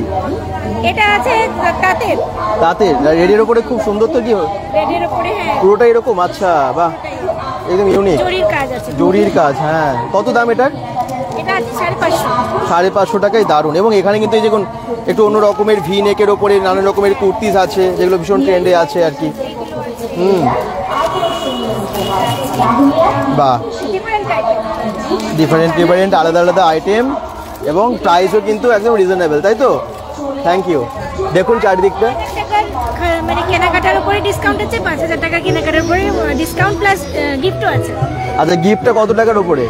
এটা আছে তাঁতের। তাঁতের রেডের ওপরে খুব সুন্দর। তো কি রেডের উপরে? হ্যাঁ, পুরোটা এরকম? আচ্ছা, বাহ, একদম ইউনিক জরির কাজ আছে। জরির কাজ, হ্যাঁ। কত দাম এটার? এটা আছে 550। 550 টাকায় দারুণ। এবং এখানে কিন্তু এই দেখুন একটু অন্য রকমের ভি নেকের ওপরে নানান রকমের কুর্তিজ আছে, যেগুলো ভীষণ ট্রেন্ডে আছে আর কি। বাহ, ডিফারেন্ট আলাদা আলাদা আইটেম, এবং প্রাইসও কিন্তু একদম রিজনেবল, তাই তো? Thank you. দেখুন চারিদিকটা, মানে কেনাকাটার উপরে ডিসকাউন্ট আছে। 5000 টাকা কেনাকাটার উপরে ডিসকাউন্ট প্লাস গিফটও আছে। আচ্ছা, গিফটটা কত টাকার উপরে?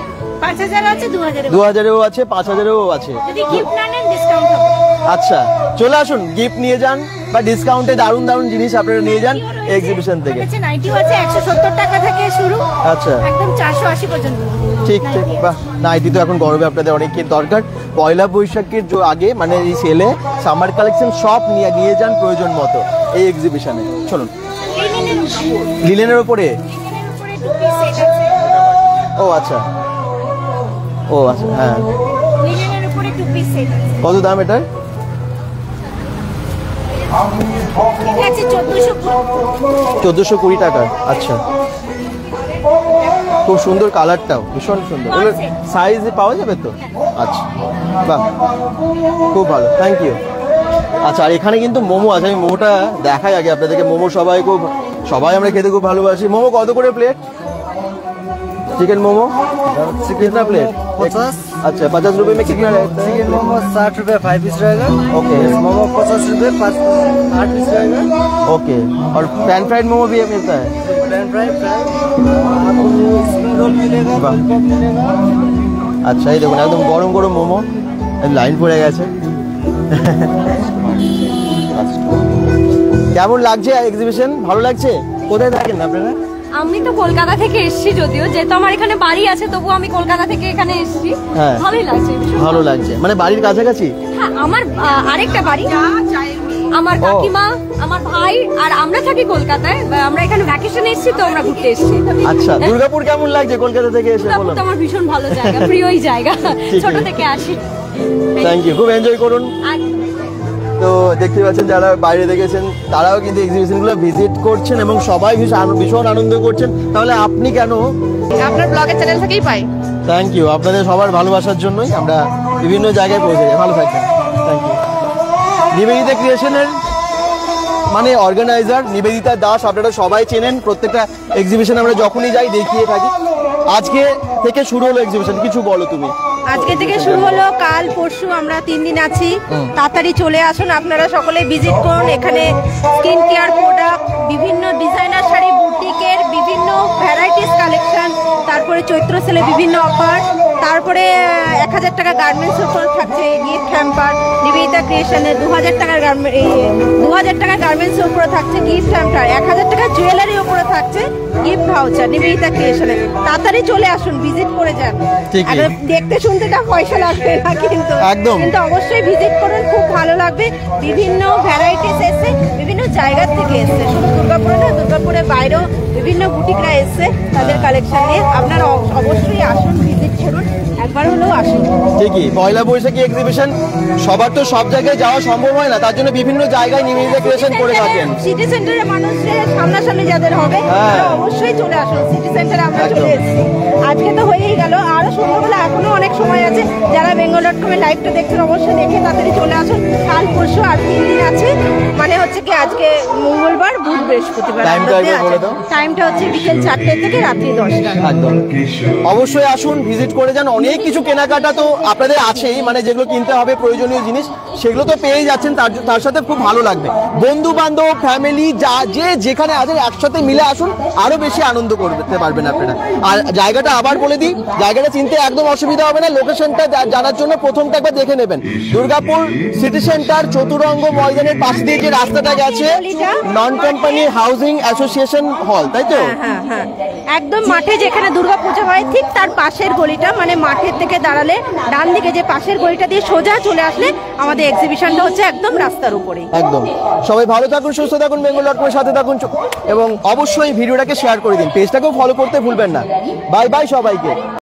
5000 আছে, 2000 2000-এও আছে, 5000-এও আছে। যদি গিফট না নেন ডিসকাউন্ট হবে। আচ্ছা, চলে আসুন, গিফট নিয়ে যান বা ডিসকাউন্টে দারুণ দারুণ জিনিস আপনারা নিয়ে যান এক্সিবিশন থেকে। আচ্ছা, নাইটিও আছে 170 টাকা থেকে শুরু, আচ্ছা, একদম 480 পর্যন্ত। ঠিক ঠিক, বাহ। নাইটি তো এখন গরমে আপনাদের অনেকের দরকার। পয়লা বৈশাখের আগে, মানে এই সেলে সামার কালেকশন সব নিয়ে যান প্রয়োজন মতো এই এক্সিবিশনে। চলুন, লিলেনের উপরে? ও আচ্ছা, ও আচ্ছা, হ্যাঁ। লিনেনের উপরে 2 পিস সেট আছে। কত দাম এটার? এটা আছে 1420 টাকা। আচ্ছা, খুব সুন্দর, কালারটাও ভীষণ সুন্দর। এবার সাইজ পাওয়া যাবে তো? আচ্ছা, বাহ, খুব ভালো, থ্যাংক ইউ। আচ্ছা, আর এখানে কিন্তু মোমো আছে, আমি মোমোটা দেখাই আগে আপনাদেরকে। মোমো সবাই আমরা খেতে খুব ভালোবাসি। মোমো কত করে প্লেট? चिकन मोमो कितना प्लेट? 50। अच्छा, 50 रुपए में कितना रहता है? चिकन मोमो 60 रुपए 5 पीस रहेगा। ओके। मोमो 50 रुपए 8 पीस रहेगा। ओके। और पैन फ्राइड मोमो भी मिलता है? पैन फ्राइड आपको स्प्रिंग रोल मिलेगा, लॉलीपॉप मिलेगा। अच्छा, ये देखो एकदम गरम गरम मोमो, লাইন পড়ে গেছে। কেমন লাগছে এক্সিবিশন? ভালো লাগছে? কোথায় থাকেন আপনারা? আমি তো কলকাতা থেকে এসেছি, যদিও যেহেতু আমার এখানে বাড়ি আছে তবু আমি কলকাতা থেকে এখানে এসেছি। হ্যাঁ, ভালোই লাগছে। ভালো লাগছে মানে বাড়ির কাছাকাছি? হ্যাঁ, আমার আরেকটা বাড়ি, আমার কাকিমা, আমার ভাই আর আমরা থাকি কলকাতায়। আমরা এখানে ভ্যাকেশনে এসেছি, তো আমরা ঘুরতে এসেছি। আচ্ছা, দুর্গাপুর কেমন লাগছে কলকাতা থেকে এসে? দুর্গাপুর তো আমার ভীষণ ভালো জায়গা, প্রিয়ই জায়গা, ছোট থেকে আসি। থ্যাংক ইউ, খুব এনজয় করুন। তো দেখতে পাচ্ছেন যারা বাইরে দেখেছেন তারাও কিন্তু এক্সিবিশনগুলো ভিজিট করছেন এবং সবাই ভীষণ আনন্দ করছেন। তাহলে আপনি কেন? আপনার ব্লগের চ্যানেল থেকেই পাই। থ্যাংক ইউ, আপনাদের সবার ভালোবাসার জন্যই আমরা বিভিন্ন জায়গায় পৌঁছে যাই। ভালো থাকবেন, থ্যাংক ইউ। নিবেদিতা ক্রিয়েশনের মানে অর্গানাইজার নিবেদিতা দাস, আপনারা সবাই চেনেন। প্রত্যেকটা এক্সিবিশন আমরা যখনই যাই দেখিয়ে থাকি। আজকে থেকে শুরু হলো এক্সিবিশন, কিছু বলো তুমি। আজকে থেকে শুরু হলো, কাল পরশু আমরা 3 দিন আছি। তাড়াতাড়ি চলে আসুন, আপনারা সকলে ভিজিট করুন। এখানে স্কিন কেয়ার প্রোডাক্ট, বিভিন্ন ডিজাইনার শাড়ি, বুটিকের বিভিন্ন ভ্যারাইটিস কালেকশন, তারপরে চৈত্র সেলে বিভিন্ন অফার, তারপরে 1000 টাকা গার্মেন্টস অফার থাকছে, গিফট হ্যাম্পার। নিবেদিতা ক্রিয়েশনের 2000 টাকার গার্মেন্টস উপরে থাকছে গিফট হ্যাম্পার, 1000 টাকা জুয়েলারি উপরে থাকছে গিফট ভাউচার নিবেদিতা ক্রিয়েশনে। তাড়াতাড়ি চলে আসুন, ভিজিট করে যান। দেখতে শুনতে পয়সা লাগবে না কিন্তু অবশ্যই ভিজিট করুন, খুব ভালো লাগবে। বিভিন্ন ভ্যারাইটিস এসছে, বিভিন্ন জায়গার থেকে এসছে, শুধু দুর্গাপুরে না, দুর্গাপুরের বাইরেও বিভিন্ন বুটিকরা এসছে তাদের কালেকশন নিয়ে। আপনারা অবশ্যই আসুন, ভিজিট করুন, একবার হলেও আসুন। ঠিকই, পয়লা বৈশাখী এক্সিবিশন সবার তো সব জায়গায় যাওয়া সম্ভব হয় না, তার জন্য বিভিন্ন জায়গায় নিবেদিতা ক্রিয়েশন করে থাকেন। সিটি সেন্টারে মানুষের সামনাসামনি যাদের হবে তারা অবশ্যই চলে আসুন। সিটি সেন্টারে আমরা চলে এসেছি, আজকে তো হয়েই গেল, আরো সন্ধ্যাবেলা এখনো অনেক সময় আছে। যারা bengal.com এর লাইভটা দেখছেন অবশ্যই দেখে তাড়াতাড়ি চলে আসুন। কাল পরশু আর 3 দিন আছে, মানে হচ্ছে কি আজকে মঙ্গলবার, বুধ, বৃহস্পতিবার। টাইমটা হচ্ছে বিকেল 4টে থেকে রাত্রি 10টা। একদম অবশ্যই আসুন, ভিজিট করে যান। অনেক কিছু কেনাকাটা তো আপনাদের আছেই, মানে যেগুলো কিনতে হবে প্রয়োজনীয় জিনিস সেগুলো তো পেয়ে যাচ্ছেন, তার সাথে খুব ভালো লাগবে। বন্ধু বান্ধব, ফ্যামিলি যে যেখানে আছেন একসাথে মিলে আসুন, আরো বেশি আনন্দ করতে পারবেন আপনারা। আর জায়গাটা আবার বলে দিই, জায়গাটা চিনতে একদম অসুবিধা হবে না। লোকেশনটা জানার জন্য প্রথমটা একবার দেখে নেবেন। দুর্গাপুর সিটি সেন্টার চতুরঙ্গ ময়দানের পাশ দিয়ে যে রাস্তাটা গেছে, নন কোম্পানি হাউজিং অ্যাসোসিয়েশন হল, তাই তো? হ্যাঁ, একদম মাঠে যেখানে দুর্গাপূজা হয় ঠিক তার পাশের গলিটা, মানে মাঠের থেকে দাঁড়ালে ডান দিকে যে পাশের গলিটা দিয়ে সোজা চলে আসলে আমাদের এক্সিবিশনটা হচ্ছে একদম রাস্তার উপরে। একদম। সবাই ভালো থাকুন, সুস্থ থাকুন, bengal.com এর সাথে থাকুন এবং অবশ্যই ভিডিওটাকে শেয়ার করে দিন। পেজটাকেও ফলো করতে ভুলবেন না। বাই বাই সবাইকে।